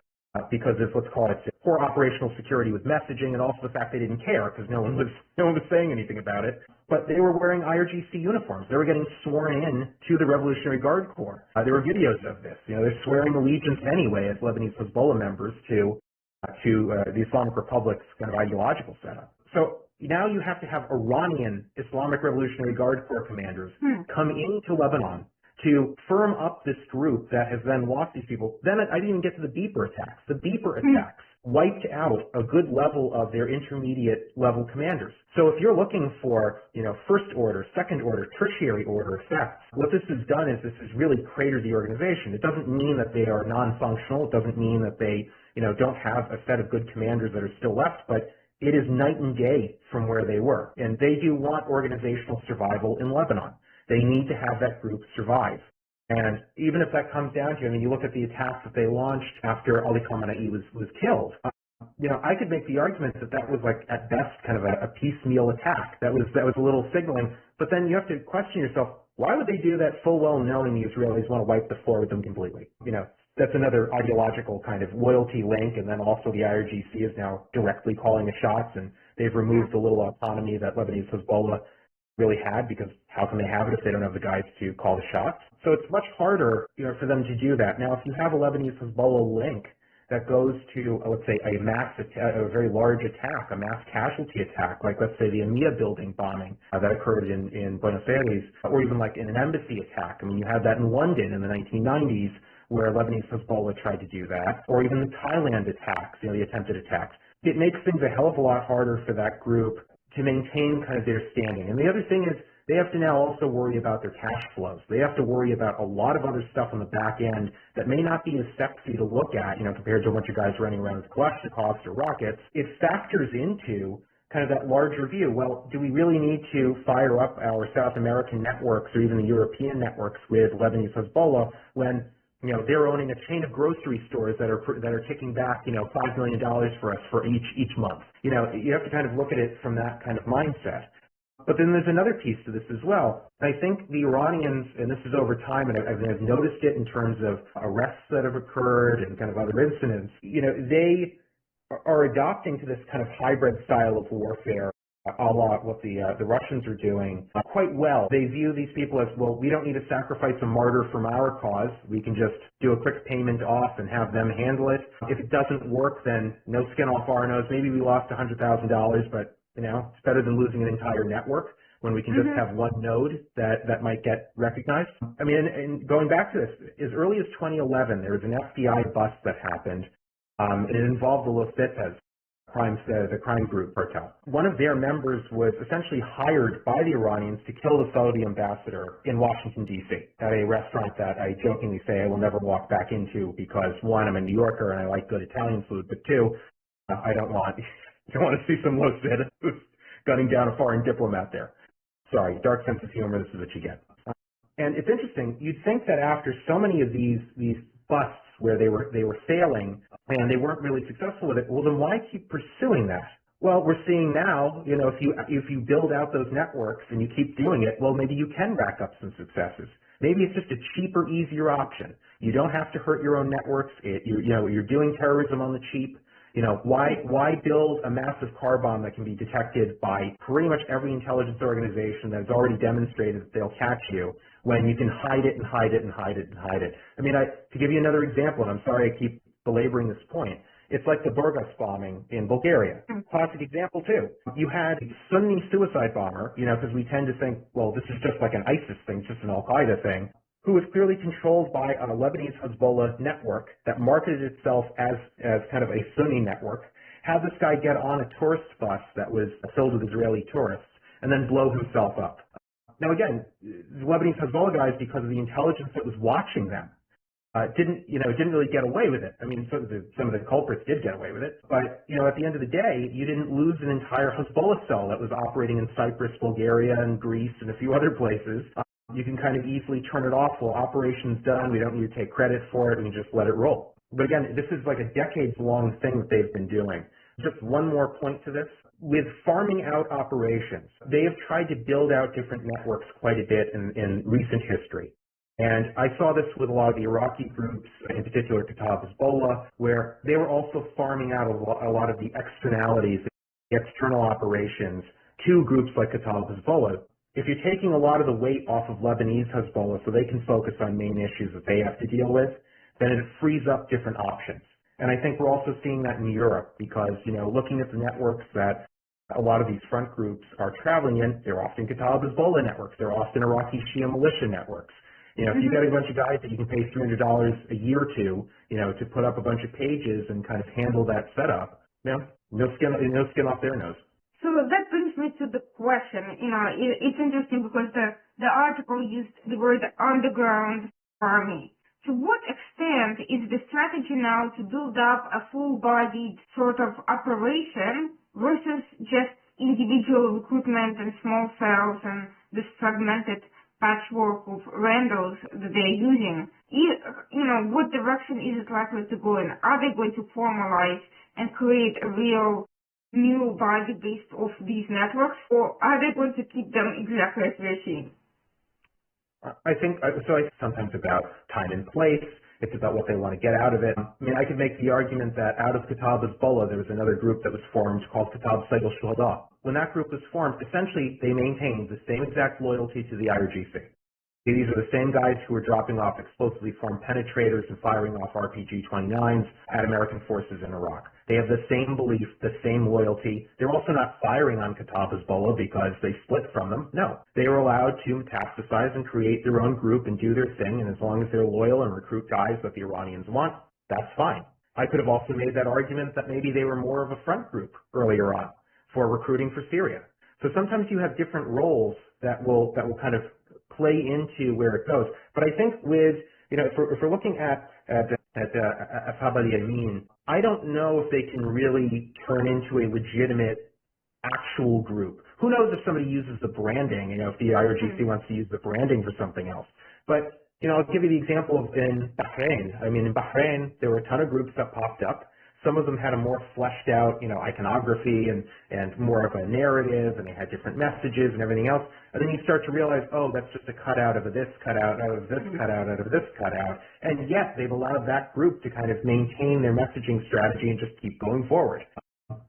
because of, let's call it, poor operational security with messaging, and also the fact they didn't care because no one was saying anything about it. But they were wearing IRGC uniforms. They were getting sworn in to the Revolutionary Guard Corps. There were videos of this. They're swearing allegiance anyway as Lebanese Hezbollah members to the Islamic Republic's kind of ideological setup. So now you have to have Iranian Islamic Revolutionary Guard Corps commanders come into Lebanon to firm up this group that has then lost these people. Then I didn't even get to the beeper attacks. The beeper attacks wiped out a good level of their intermediate level commanders. So if you're looking for, first order, second order, tertiary order effects, what this has done is this has really cratered the organization. It doesn't mean that they are non-functional. It doesn't mean that they, don't have a set of good commanders that are still left, but it is night and day from where they were. And they do want organizational survival in Lebanon. They need to have that group survive. And even if that comes down to, you look at the attacks that they launched after Ali Khamenei was killed. I could make the argument that was like at best kind of a piecemeal attack. That was a little signaling. But then you have to question yourself, Why would they do that full well knowing the Israelis want to wipe the floor with them completely? That's another ideological kind of loyalty link, and then also the IRGC is now directly calling the shots, and they've removed the little autonomy that Lebanese Hezbollah really had, because how can they have it if they don't have the guys to call the shots? So it's much harder, for them to do that. Now, if you have a Lebanese Hezbollah link that goes to, let's say, a very large attack, a mass casualty attack, like let's say the EMEA building bombing that occurred in Buenos Aires, or even like in an embassy attack. I mean, you had that in London in the 1990s, where Lebanese Hezbollah tried to do that, or even the Thailand attacks, the attempted attacks. It makes things a hell of a lot harder for that group to maintain kind of their standing. And the other thing is, they have to now also worry about their cash flows. They have to worry about a lot of other stuff on the back end that may not be as sexy to look at, compared to a bunch of guys running around with Kalashnikovs or rockets. It factors into kind of that larger view. Well, do we really need to fire up our South American networks or even the European networks with Lebanese Hezbollah when they're owning a chain of grocery stores that are kicking back, $5 million for us for each month. You have to kind of look at it from that kind of mindset. But then there's another piece to this as well. I think the Iranians, and this is over time, and I've noticed it in terms of arrests that have occurred and kind of other incidents, they are adopting to this kind of hybrid style of warfare, a la what the Russians are doing, quite well. They view these people as, well, we don't need to sacrifice a martyr from our cause. We can just do a quick payment off and have them handle it. If it doesn't work, then no skin off our nose. Maybe we lost $100,000, but it's better than losing an entire network when we can just have one node that might get recognized. I mean, and going back to this, as early as 2011, there was an FBI bust that happened, and it involved the Los Zetas, the crime group cartel. One of their members was essentially hired by the Iranians to kill the Saudi ambassador in Washington, D.C., at a restaurant that I jokingly say I will never walk back into because, one, I'm a New Yorker and I like good Italian food, but two, I don't want to see some Los Zetas gunning down a foreign diplomat there. Sorry, dark sense of humor, this is what you get. And it's interesting, you'd think that after so many of these busts where they were failing and they weren't really successful with it, well, then why keep pursuing that? Well, we're seeing now, if you build out those networks and you keep doing it, well, maybe you can rack up some successes. Maybe it's just a cheaper, easier option. You don't have to hurt your own networks. You're doing terrorism on the cheap. Why build a massive car bomb that can be detected by pretty much every intelligence organization that has already demonstrated that they'll catch you when you can hide it and hide it and hide it and hide it? I mean, to give you another example, and I'm sorry I keep belaboring this point, it's like the Burgas bombing in Bulgaria. Classic example, too. You had a Sunni suicide bomber, because we tend to think, well, this is just like an ISIS thing, just an Al-Qaeda thing, who was clearly controlled by a Lebanese Hezbollah network that marketed itself as kind of a Sunni network, had this guy get on a tourist bus that was filled with Israeli tourists, and then blow himself up. Now again, the Lebanese Hezbollah guys, because of the intelligence that was watching them, didn't really get away with it. I mean, some of the culprits did get away with it, but at the end of the day, you didn't lose an entire Hezbollah cell that was operating in Cyprus, Bulgaria, and Greece, and a few other places. You can kind of easily turn it off. Well, operation's done. We don't need to take credit for it. We can just let it roll. But again, this is like a decades-long thing that they've been doing. Just one more point to this. With farming out operations, they have tried to build out different networks quite a bit in recent history. And I saw this with a lot of the Iraqi groups, in particular Kataib Hezbollah, where they were also farming out a lot of the externalities, the external operations, to groups like Kataib Hezbollah. If you're taking a lot of the weight off of Lebanese Hezbollah so they can focus on main issues that they have to deal with, then it frees up different options. And I think we're also seeing that in Europe because, looking at the networks that a lot of these front groups are traveling in, they're often Kataib Hezbollah networks. They're often Iraqi Shia militia networks. If you got a bunch of guys that you can pay $300 a year to put up a bunch of pages and kind of handle that setup, no skin off their nose. So that brings me to the question. It's interesting because the article used the word underground army. To what extent is the strategy now to build up a full-bodied sort of operation versus just individual recruitment and small cells and this fragmented patchwork of randos that they're using? What direction is it likely to go in? Are they going to formalize and create a real new body based off these networks, or are they going to keep them exactly as we're seeing? I think, so I sometimes about time and place. It's about what they want to get out of it. I mean, I could make the argument that out of Kitab Hezbollah, there was another group that was formed called Kitab Sayd al-Shuhada. When that group was formed, essentially they maintained the same exact loyalty to the IRGC. These are the same guys who were dropping off explosively formed penetrators and firing off RPG-29s at American forces in Iraq. They have the same belief, the same loyalty. They're also not firing on Kitab Hezbollah because they split from them. No, they were allowed to metastasize and create their own group and do their thing, and as long as they're loyal and recruit guys that the Iranians want, that's fine. I could have also made that argument that maybe they were more of a front group earlier on for recruiting for Syria. So sometimes you have different roles that will kind of play into where it goes. But I think with, if we're looking at Ashab al-Yamin, I don't know if they can really turn into a legitimate actual group. Who knows if somebody uses the branding, if the IRGC wants to use the branding for something else. But, I'll give you the example of in Bahrain. I mean, in Bahrain, there were a ton of groups that popped up. Some of them had a more fleshed out, iconography and more of a narrative, and they had different messages and everything else. And then you start to realize, oh, that's just a cutout of this cutout, out of this cutout, out of this cutout. And yet they've allowed that group to kind of maintain their messaging strategy and just keep going forward.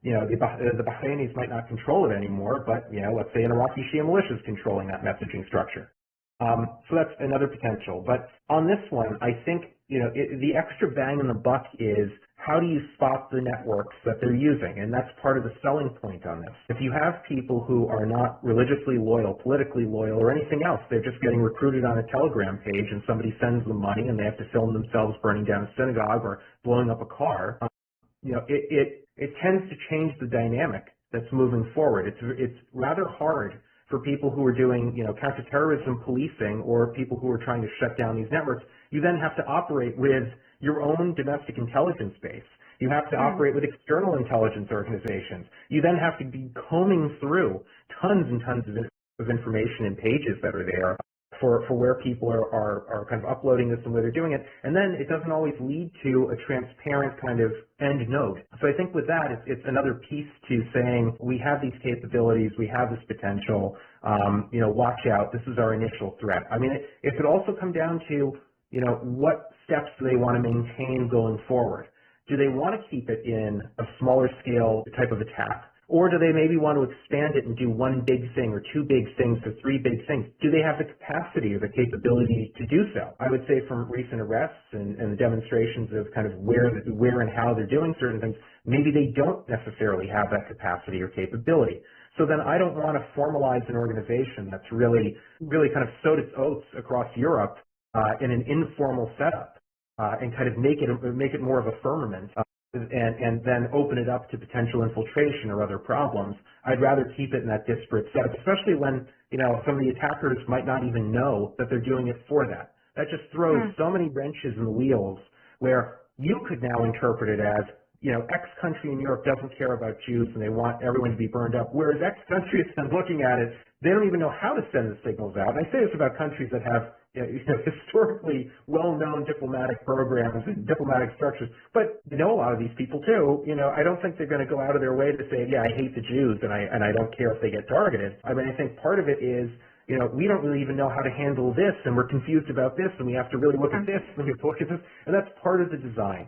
The Bahrainis might not control it anymore, but, let's say an Iraqi Shia militia is controlling that messaging structure. So that's another potential. But on this one, I think, the extra bang in the buck is how do you spot the networks that they're using? And that's part of the selling point on this. If you have people who are not religiously loyal, politically loyal, or anything else, they're just getting recruited on a Telegram page and somebody sends them money and they have to film themselves burning down a synagogue or blowing up a car, it tends to change the dynamic that's moving forward. It's rather hard for people who are doing, counterterrorism policing or people who are trying to shut down these networks. You then have to operate with your own domestic intelligence base. You have to operate with external intelligence organizations. You then have to be combing through tons and tons of information and pages that are there for where people are kind of uploading this and where they're doing it. And then it doesn't always lead to a transparent kind of end node. So I think with that, it's another piece to saying we have these capabilities, we have this potential, watch out, this is our initial threat. I mean, it could also come down to, what steps do they want to maintain going forward? Do they want to keep it in a smaller scale type of attack? Or do they maybe want to expand it and do one big thing or two big things or three big things? Do they have the capacity or the capability to do so? I would say from recent arrests and the demonstrations of kind of where and how they're doing certain things, maybe they don't necessarily have that capacity or capability. So then I don't want to formalize an organization that's really kind of sowed its oats across Europe in an informal setup and kind of make it more of a firmament. And then open it up to potential infiltration or other problems. I'd rather keep it in that disparate setup, especially when, some of the attackers might not even know that they're doing it for that. That just throws so many wrenches in the wheels where you could now interpret it as, X country in Europe doesn't care about Jews and they want everyone to be burned up, whereas X country is looking at it, they don't even know how to send the signals out. And I say this about countries that have historically well-known diplomatic programs and diplomatic structures, but a lot of these people too. I don't think they're going to go out of their way to say, yeah, I hate the Jews and I don't care if they get targeted. I mean, I think part of it is, we don't really even know how to handle this and we're confused about this and we have to really look at this and we have to look at this, and that's part of the design.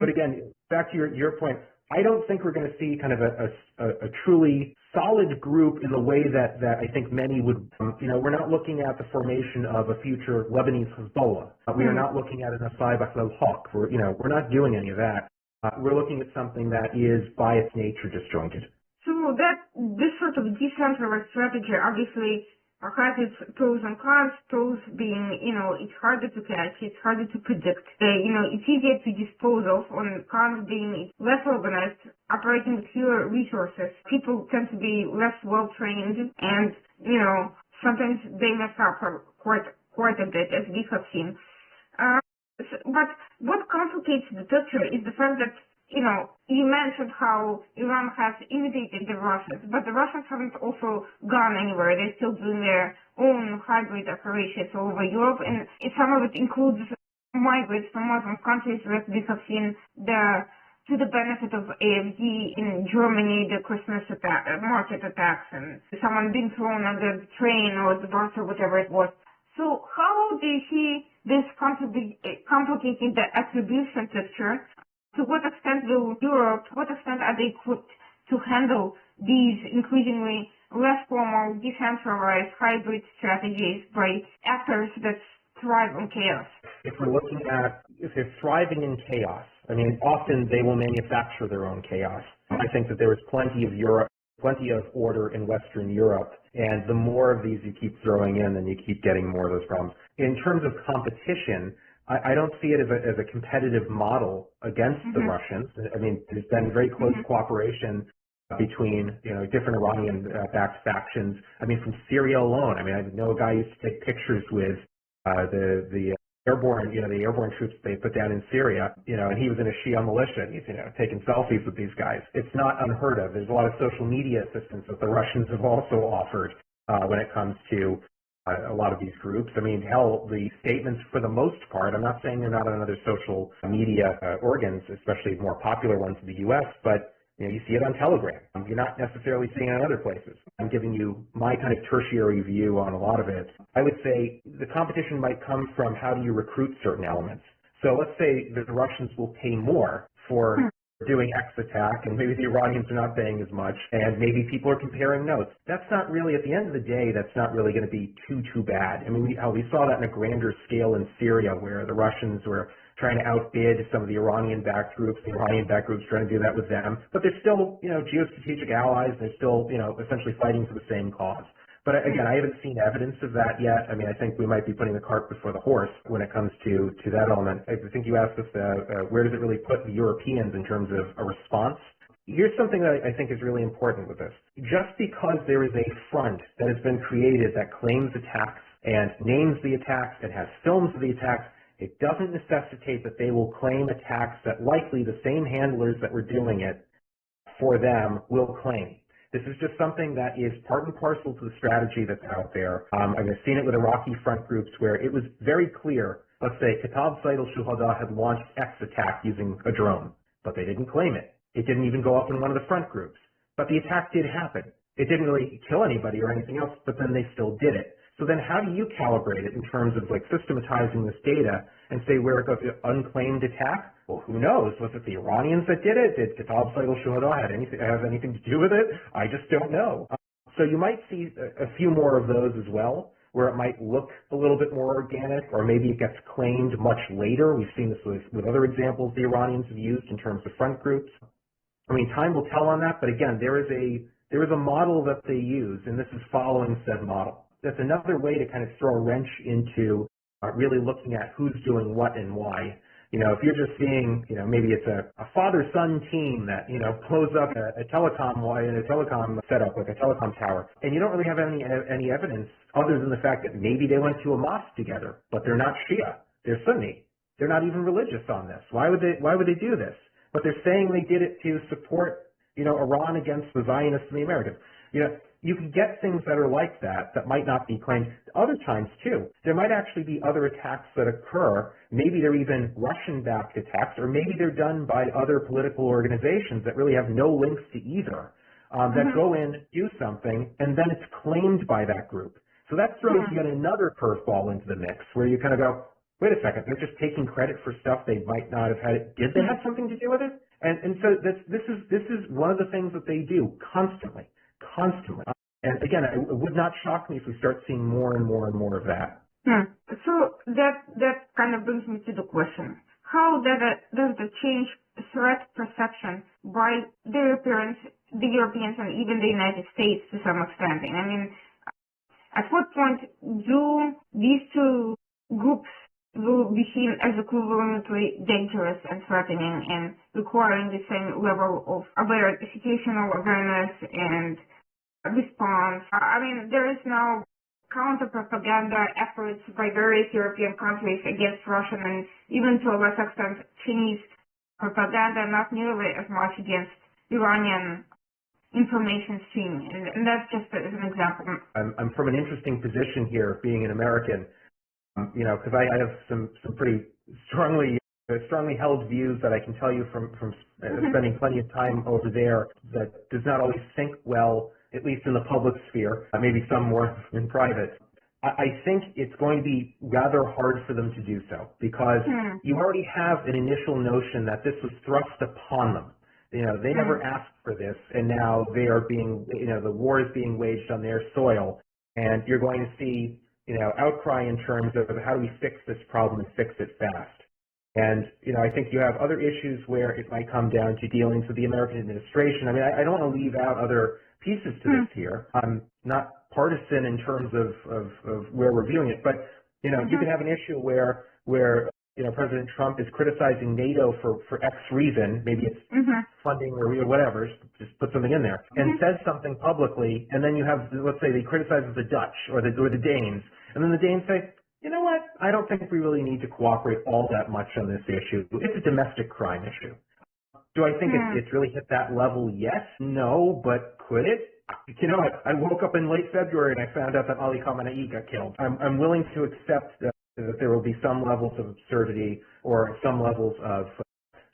But again, back to your point, I don't think we're going to see kind of a truly solid group in the way that I think many would. We're not looking at the formation of a future Lebanese Hezbollah. We are not looking at an Asayba al-Haq. We're not doing any of that. We're looking at something that is by its nature disjointed. So this sort of decentralized strategy obviously has its pros and cons. Pros being, it's harder to catch, it's harder to predict. It's easier to dispose of. On cons being it's less organized, operating with fewer resources. People tend to be less well trained, and sometimes they mess up quite a bit, as we have seen. But what complicates the picture is the fact that you mentioned how Iran has imitated the Russians, but the Russians haven't also gone anywhere. They're still doing their own hybrid operations all over Europe, and some of it includes migrants from Muslim countries that we have seen to the benefit of AfD in Germany, the Christmas market attacks, and someone being thrown on the train or the bus or whatever it was. So how do you see this complicating the attribution picture? To what extent will Europe, to what extent are they equipped to handle these increasingly less formal, decentralized hybrid strategies by actors that thrive on chaos? If we're looking at, if they're thriving in chaos, I mean, often they will manufacture their own chaos. I think that there is plenty of order in Western Europe, and the more of these you keep throwing in, then you keep getting more of those problems. In terms of competition, I don't see it as a competitive model against the Russians. I mean, there's been very close cooperation between, different Iranian-backed factions. I mean, from Syria alone. I mean, I know a guy used to take pictures with the airborne, the airborne troops they put down in Syria, and he was in a Shia militia. He's, taking selfies with these guys. It's not unheard of. There's a lot of social media assistance that the Russians have also offered when it comes to a lot of these groups. I mean, hell, the statements for the most part, I'm not saying they're not on other social media organs, especially more popular ones in the U.S., but you see it on Telegram. You're not necessarily seeing it in other places. I'm giving you my kind of tertiary view on a lot of it. I would say the competition might come from how do you recruit certain elements. So let's say that the Russians will pay more for doing X attack, and maybe the Iranians are not paying as much, and maybe people are comparing notes. That's not really, at the end of the day, that's not really going to be too bad. I mean, we saw that in a grander scale in Syria, where the Russians were trying to outbid some of the Iranian-backed groups, the Iranian-backed groups trying to do that with them, but they're still, geostrategic allies, and they're still, essentially fighting for the same cause. But again, I haven't seen evidence of that yet. I mean, I think we might be putting the cart before the horse when it comes to that element. I think you asked us, where does it really put the Europeans in terms of a response? Here's something that I think is really important with this. Just because there is a front that has been created that claims attacks and names the attacks and has films of the attacks, it doesn't necessitate that they will claim attacks that likely the same handlers that were doing it for them will claim. This is just something that is part and parcel to the strategy that's out there. I've seen it with Iraqi front groups where it was very clear, let's say, Kitab Said al-Shuhada had launched X attack using a drone, but they didn't claim it. It didn't even go up in one of the front groups. But the attack did happen. It didn't really kill anybody or anything else, but then they still did it. So then how do you calibrate it in terms of systematizing this data and say where it goes to unclaimed attack? Well, who knows? Was it the Iranians that did it? Did Kitab Said al-Shuhada have anything to do with it? I just don't know. So you might see a few more of those as well, where it might look a little bit more organic, or maybe it gets claimed much later. We've seen this with other examples the Iranians have used in terms of front groups. I mean, time will tell on that, but again, there is a model that they use, and this is following said model. That's another way to kind of throw a wrench into really looking at who's doing what and why. If you're just seeing, maybe it's a father-son team that, blows up a telecom setup, like a telecom tower, and you don't really have any evidence other than the fact that maybe they went to a mosque together, but they're not Shia, they're Sunni. They're not even religious on this. Why would they do this? But they're saying they did it to support, Iran against the Zionists and the Americans. You can get things that are like that might not be claimed. Other times, too, there might actually be other attacks that occur. Maybe they're even Russian-backed attacks, or maybe they're done by other political organizations that really have no links to either, that go in, do something, and then it's claimed by that group. So that throws yet another curveball into the mix, where you kind of go, wait a second, they're just taking credit for stuff they might not have had. Did they have something to do with it? And so this is one of the things that they do constantly. And again, it would not shock me if we start seeing more and more and more of that. So that kind of brings me to the question: how does the change threat perception by the Europeans, and even the United States to some extent? I mean, at what point do these two groups will be seen as equivalently dangerous and threatening and requiring the same level of situational awareness and response? I mean, there is now counter-propaganda efforts by various European countries against Russian and even to a lesser extent Chinese propaganda, not nearly as much against Iranian information stream. And that's just as an example. I'm from an interesting position here, being an American. Because I have some pretty strongly held views that I can tell you from spending plenty of time over there that does not always sync well, at least in the public sphere, maybe some more in private. I think it's going to be rather hard for them to do so because you already have an initial notion that this was thrust upon them. You know, they never asked for this, and now they are being, you know, the war is being waged on their soil, and you're going to see, you know, outcry in terms of how do we fix this problem and fix it fast. And, you know, I think you have other issues where it might come down to dealings with the American administration. I mean, I don't want to leave out other pieces to this here. I'm not partisan in terms of where we're viewing it, but, you know, you could have an issue where, you know, President Trump is criticizing NATO for X reason, maybe it's funding or whatever, just put something in there, and says something publicly, and then you have, let's say, he criticizes the Dutch or the Danes, and then the Danes say, you know what, I don't think we really need to cooperate all that much on this issue. It's a domestic crime issue. Do I think it's really hit that level yet? No, but could it? You know, I woke up in late February and I found out that Ali Khamenei got killed. I'm willing to accept that there will be some levels of absurdity or some levels of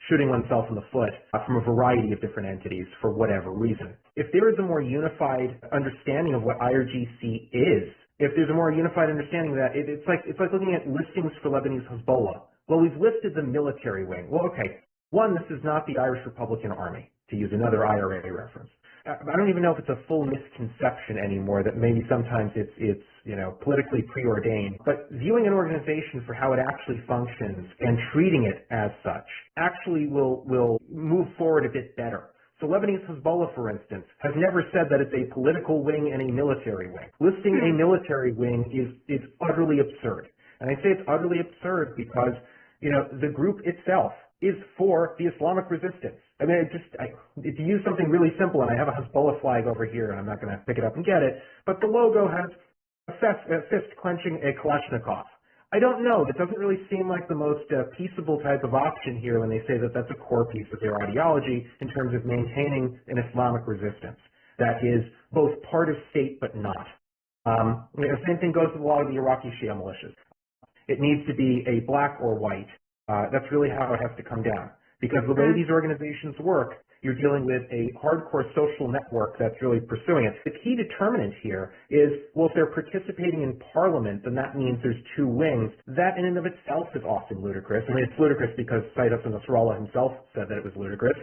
shooting oneself in the foot from a variety of different entities for whatever reason. If there is a more unified understanding of what IRGC is, if there's a more unified understanding that it's like looking at listings for Lebanese Hezbollah. Well, we've listed the military wing. Well, okay. One, this is not the Irish Republican Army, to use another IRA reference. I don't even know if it's a full misconception anymore that maybe sometimes it's you know, politically preordained. But viewing an organization for how it actually functions and treating it as such actually will move forward a bit better. So Lebanese Hezbollah, for instance, has never said that it's a political wing and a military wing. Listing a military wing is utterly absurd. And I say it's utterly absurd because, you know, the group itself is for the Islamic resistance. I mean, if you use something really simple, and I have a Hezbollah flag over here, and I'm not going to pick it up and get it, but the logo has a fist clenching a Kalashnikov. I don't know. It doesn't really seem like the most peaceable type of option here when they say that that's a core piece of their ideology in terms of maintaining an Islamic resistance that is both part of state but not. The same thing goes with a lot of the Iraqi Shia militias. It needs to be a black or white. That's really how it has to come down. Because the way these organizations work, you're dealing with a hardcore social network that's really pursuing it. The key determinant here is, well, if they're participating in parliament, then that means there's two wings. That in and of itself is often ludicrous. I mean, it's ludicrous because Said Hassan Nasrallah himself said that it was ludicrous.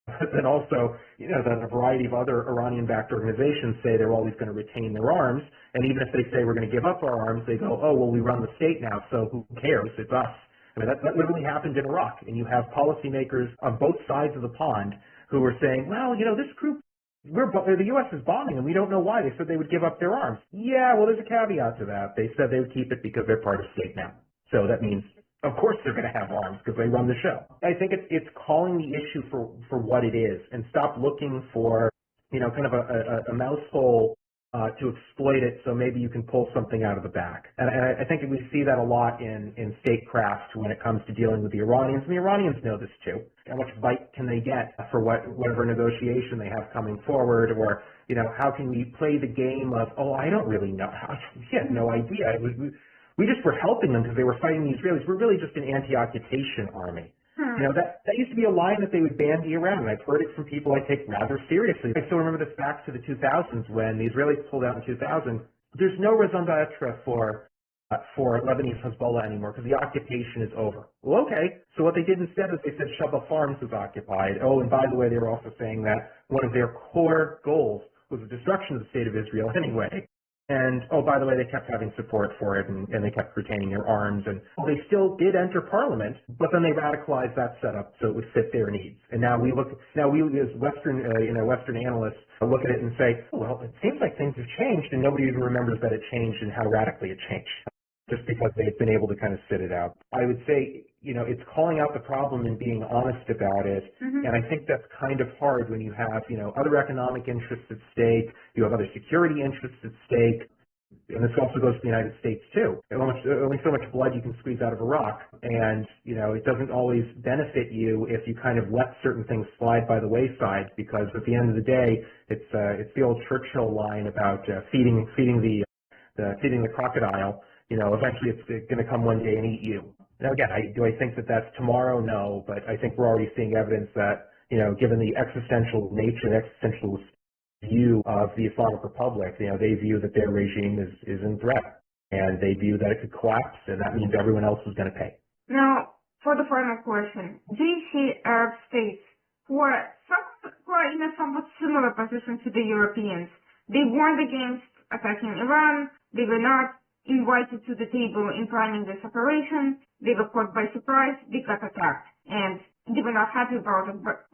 But then also, you know, that a variety of other Iranian-backed organizations say they're always going to retain their arms. And even if they say we're going to give up our arms, they go, oh, well, we run the state now, so who cares? It's us. I mean, that literally happened in Iraq, and you have policymakers on both sides of the pond who were saying, well, you know, this group, the U.S. is bombing, and we don't know why. They said they would give up their arms. Yeah, well, there's a caveat to that. They said they would keep it because they're part of state now. So that means, of course, they're going to have arms because they run the show. I think it's calling the issue for what it is and stop looking for, you know, kind of a mouse hole to exploit it, so maybe you can pull something out of the back. And I think we see that a lot in statecraft when it comes to dealing with the Iranians. And the Iranians know this too. How much bite can they get for whatever negotiation they have coming forward, or, you know, how can we play the game of, oh, I don't really know. We had no idea. We just were helping them because they were fighting the Israelis. We're really just an anti-occupation army. You know, that used to be a line that they would bandy around, and I've heard it from people I take rather seriously. I still remember this back to the 2000s when the Israelis pulled out in 2000. There's no raison d'etre for Lebanese Hezbollah anymore because the occupation is over. Well, okay. So what they did instead is they said Shabba Farms was occupied. Oh, and by the way, they were also saying that one of their core goals was the destruction of the state of Israel anyway. And, oh, by the way, they kept having support for it, and they kept retaining their arms. And they still did enter parliament, but then they radicalized that setup so it would fit their needs. And now we as Western analysts look at it and say, oh, well, it seems like things have changed, and nobody even remembers that it changed and how radically it changed, just because they've been able to kind of sit it out. I would say, you know, it's calling out the problem and being honest about it. And I think that's kind of hard when you have, you know, other economic interests at stake, you have other security interests at stake. And this also goes to the United States too. Only so much blood you can squeeze out of Iraq. And, you know, it doesn't always benefit you if you kind of let certain things slide by the wayside, because at the end of the day, it's the old Churchill line about feeding the crocodile. You know, eventually it's going to come one day and eat you. Now, again, do I think that that's tomorrow? No, but I think we're already seeing evidence that, you know, given the existential nature, the existential view of the Islamic Republic, you know, they view that their regime is in threat. and they view that it could collapse, and that means everyone else was going to pay. Now, for the final question, do you see Arab states who are in a somewhat similar position to the Europeans? They warned against attacking Iran. They were not invited to the table in planning this operation. They were caught by surprise. They got attacked, and they were not happy about it. But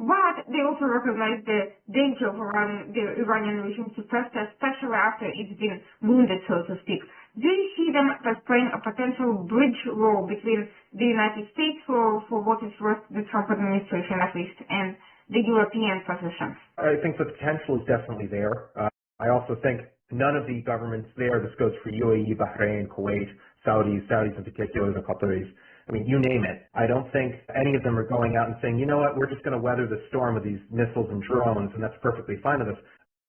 they also recognized the danger of allowing the Iranian regime to fester, especially after it's been wounded, so to speak. Do you see them as playing a potential bridge role between the United States, for what is worth the Trump administration at least, and the European positions? I think the potential is definitely there. I also think none of the governments there, this goes for UAE, Bahrain, Kuwait, Saudis in particular, the Qataris, I mean, you name it. I don't think any of them are going out and saying, you know what, we're just going to weather the storm of these missiles and drones, and that's perfectly fine with us.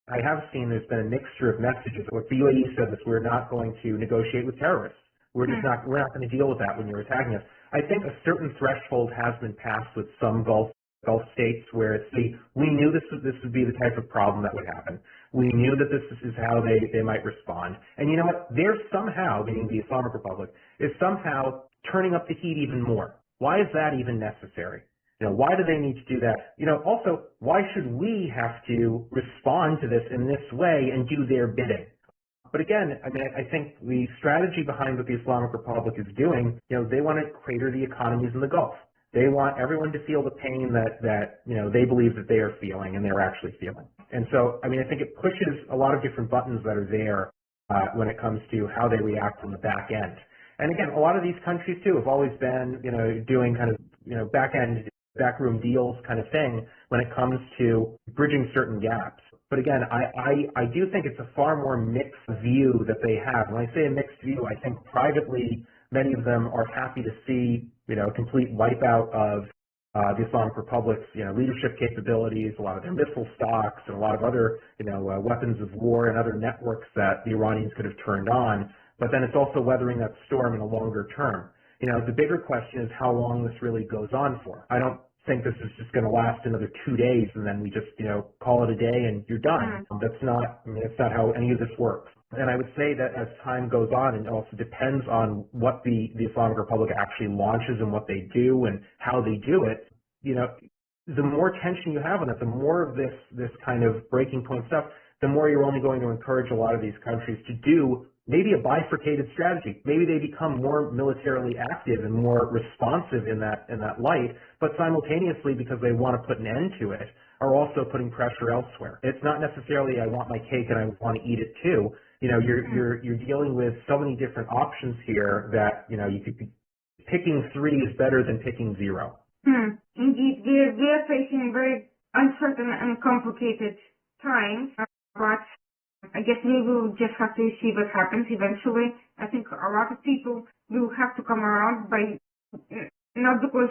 I have seen there's been a mixture of messages. What the UAE said is we're not going to negotiate with terrorists. We're not going to deal with that when you're attacking us. I think a certain threshold has been passed with some Gulf states where it's we knew this would be the type of problem that would happen. We knew that this is how they might respond. And you know what? They're somehow, meaning the Islamic Republic, is somehow turning up the heat even more. Why is that even necessary? Why do they need to do that? Also, why should we have to respond to this in this way and do their bidding? But again, I mean, I think the strategy behind what the Islamic Republic is doing, they want to crater the economies in the Gulf. They want everyone to feel the pain that they believe that they are feeling and they're actually feeling. And so, I mean, I think it pushes a lot of different buttons that are there when it comes to how they react on the back end. And again, a lot of these countries too have always been, doing kind of, backroom deals kind of thing when it comes to bridging certain gaps. But again, I do think it's a far more mixed view that they have. When I say a mixed view, I think privately many of them are happy to see, a complete wipeout of the Islamic Republic's, leadership capabilities, a lot of their missile stocks, and a lot of other, weapons of war and other networks that the Iranians could have turned on. But then it's also weathering that storm in a longer term. The bigger question is how long this really goes on for. I don't think this is just going to last another 2 days and then we just, call it a day and you're done. That's not how any of this works. And I would say that as time goes on, and it also depends on what the Islamic Republic actually launches and what they do and how they do it, the more tension you have on it, the more of this kind of breaking point stuff, the more you're only going to encourage a lot of these countries to do maybe a bifurcated strategy. Maybe they become more militarily active and more responsive in that light, but simultaneously, because they want to put an end to it, are also putting pressure elsewhere. It's not necessarily I want my cake and I want to eat it too. You're dealing with so many different options here that you could be picking 3 is better than picking 0. Indeed, we are facing very uncertain and complicated times, but I guess we will just have to see what happens eventually. I think a lot of people will have to come around not because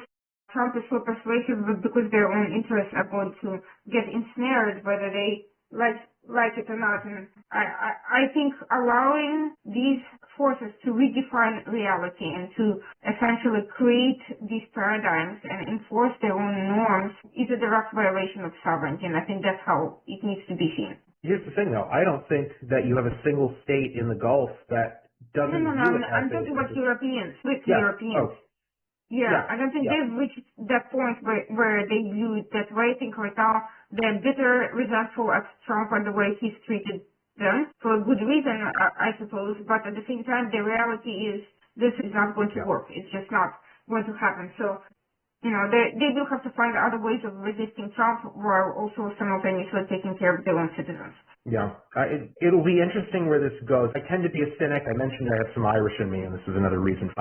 Trump is so persuasive, but because their own interests are going to get ensnared, whether they like it or not. And I think allowing these forces to redefine reality and to essentially create these paradigms and enforce their own norms is a direct violation of sovereignty, and I think that's how it needs to be seen. Here's the thing, though. I don't think that you have a single state in the Gulf that doesn't No, view it I'm talking about Europeans, with Europeans. Oh. Yeah, I don't think they've reached that point where they view it that way. I think right now they're bitter, resentful at Trump and the way he's treated them, for a good reason, I suppose. But at the same time, the reality is this is not going to work. It's just not going to happen. So, they will have to find other ways of resisting Trump while also simultaneously taking care of their own citizens. Yeah, it'll be interesting where this goes. I tend to be a cynic. I mentioned I have some Irish in me, and this is another reason.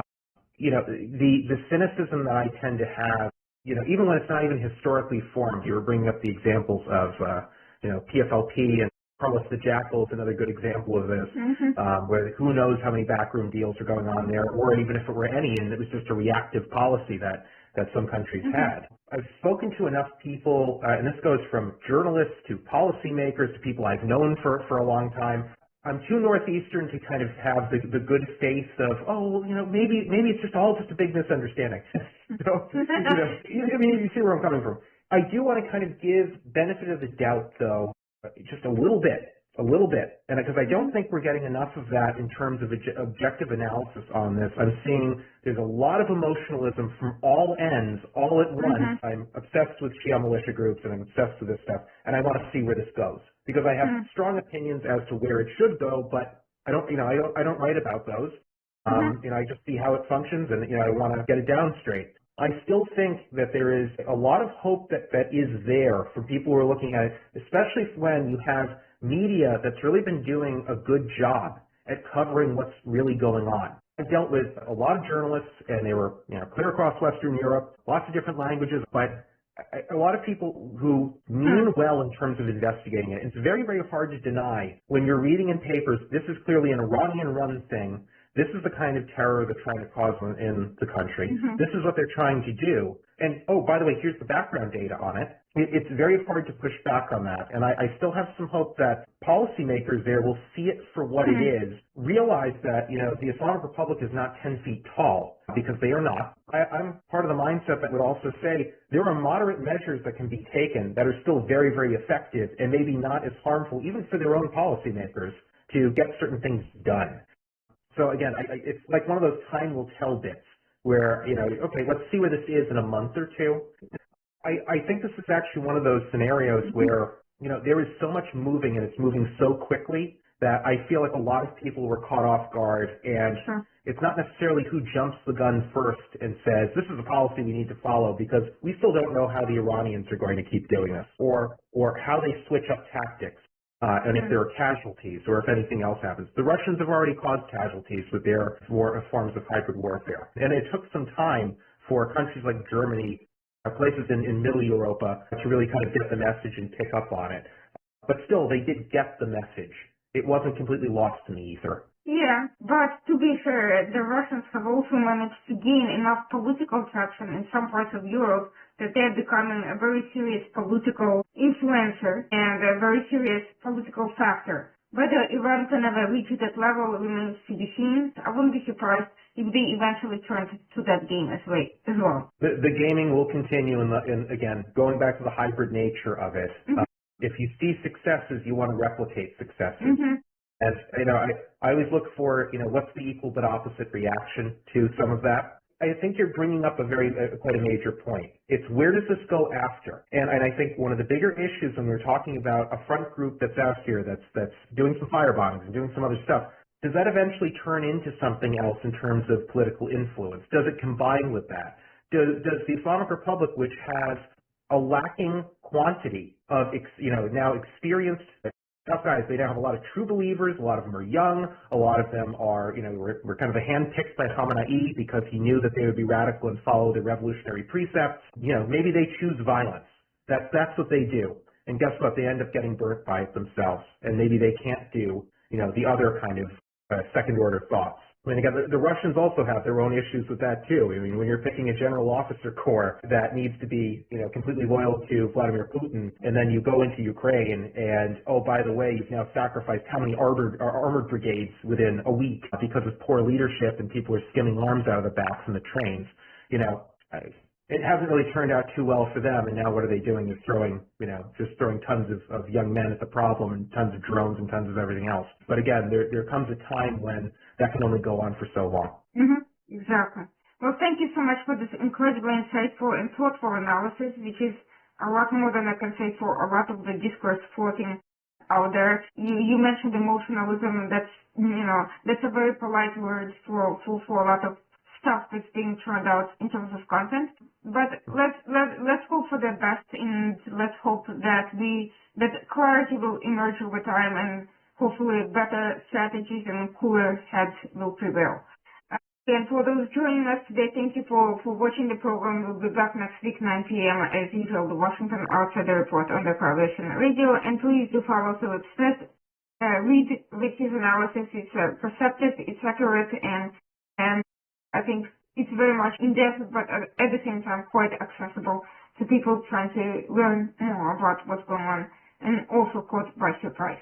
The cynicism that I tend to have, even when it's not even historically formed. You were bringing up the examples of, PFLP and Carlos the Jackal is another good example of this, where who knows how many backroom deals are going on there, or even if it were any, and it was just a reactive policy that some countries had. I've spoken to enough people, and this goes from journalists to policymakers to people I've known for a long time. I'm too Northeastern to kind of have the good faith of, maybe it's just a big misunderstanding. You see where I'm coming from. I do want to kind of give benefit of the doubt, though, just a little bit a little bit, and because I don't think we're getting enough of that in terms of objective analysis on this. I'm seeing there's a lot of emotionalism from all ends, all at once. I'm obsessed with Shia militia groups, and I'm obsessed with this stuff, and I want to see where this goes because I have strong opinions as to where it should go, but I don't write about those. I just see how it functions, and I want to get it down straight. I still think that there is a lot of hope that is there for people who are looking at it, especially when you have media that's really been doing a good job at covering what's really going on. I've dealt with a lot of journalists, and they were clear across Western Europe, lots of different languages, but a lot of people who mean well in terms of investigating it. It's very, very hard to deny when you're reading in papers, this is clearly an Iranian-run thing. This is the kind of terror they're trying to cause in the country. This is what they're trying to do. And, oh, by the way, here's the background data on it. It's very hard to push back on that. And I still have some hope that policymakers there will see it for what it is, realize that, the Islamic Republic is not 10 feet tall, because they are not. I'm part of the mindset that would also say there are moderate measures that can be taken that are still very, very effective and maybe not as harmful, even for their own policymakers, to get certain things done. So again, it's like one of those time will tell bits where, okay, let's see where this is in a month or two. I think this is actually one of those scenarios where, there is so much moving and it's moving so quickly that I feel like a lot of people were caught off guard, and it's not necessarily who jumps the gun first and says, this is a policy we need to follow, because we still don't know how the Iranians are going to keep doing this or how they switch up tactics. And if there are casualties or if anything else happens. The Russians have already caused casualties with their forms of hybrid warfare. And it took some time for countries like Germany, places in Middle Europa, to really kind of get the message and pick up on it. But still, they did get the message. It wasn't completely lost in the ether. Yeah, but to be fair, the Russians have also managed to gain enough political traction in some parts of Europe that they're becoming a very serious political influencer and a very serious political factor. Whether Iran can ever reach that level remains to be seen. I wouldn't be surprised if they eventually turn to that game as well. The gaming will continue, and again, going back to the hybrid nature of it, if you see successes, you want to replicate successes. And, I always look for, what's the equal but opposite reaction to some of that. I think you're bringing up quite a major point. It's where does this go after? And I think one of the bigger issues when we're talking about a front group that's out here that's doing some firebombings and doing some other stuff, does that eventually turn into something else in terms of political influence? Does it combine with that? Does the Islamic Republic, which has a lacking quantity of, now experienced tough guys, they now have a lot of true believers, a lot of them are young, a lot of them are, were kind of handpicked by Khamenei because he knew that they would be radical and follow the revolutionary precepts. Maybe they choose violence. That's what they do. And guess what? They end up getting burnt by it themselves. And maybe they can't do, the other kind of second order thoughts. I mean, again, the Russians also have their own issues with that too. I mean, when you're picking a general officer corps that needs to be, completely loyal to Vladimir Putin, and then you go into Ukraine and, oh, by the way, you've now sacrificed how many armored brigades within a week because of poor leadership and people are skimming arms out of the backs in the trains. It hasn't really turned out too well for them, and now what are they doing? They're throwing, just throwing tons of young men at the problem and tons of drones and tons of everything else. But again, there comes a time when that can only go on for so long. Exactly. Well, thank you so much for this incredibly insightful and thoughtful analysis, which is a lot more than I can say for a lot of the discourse floating out there. You mentioned emotionalism, and that's a very polite word for a lot of stuff that's being turned out in terms of content. But let's hope for the best, and let's hope that clarity will emerge over time, and hopefully better strategies and cooler heads will prevail. And for those joining us today, thank you for watching the program. We'll be back next week, 9 p.m. as usual, the Washington Outsider Report on the Coalition Radio. And please do follow Phillip Smyth. Read his analysis. It's perceptive, it's accurate, and I think it's very much in-depth, but at the same time quite accessible to people trying to learn more about what's going on, and also caught by surprise.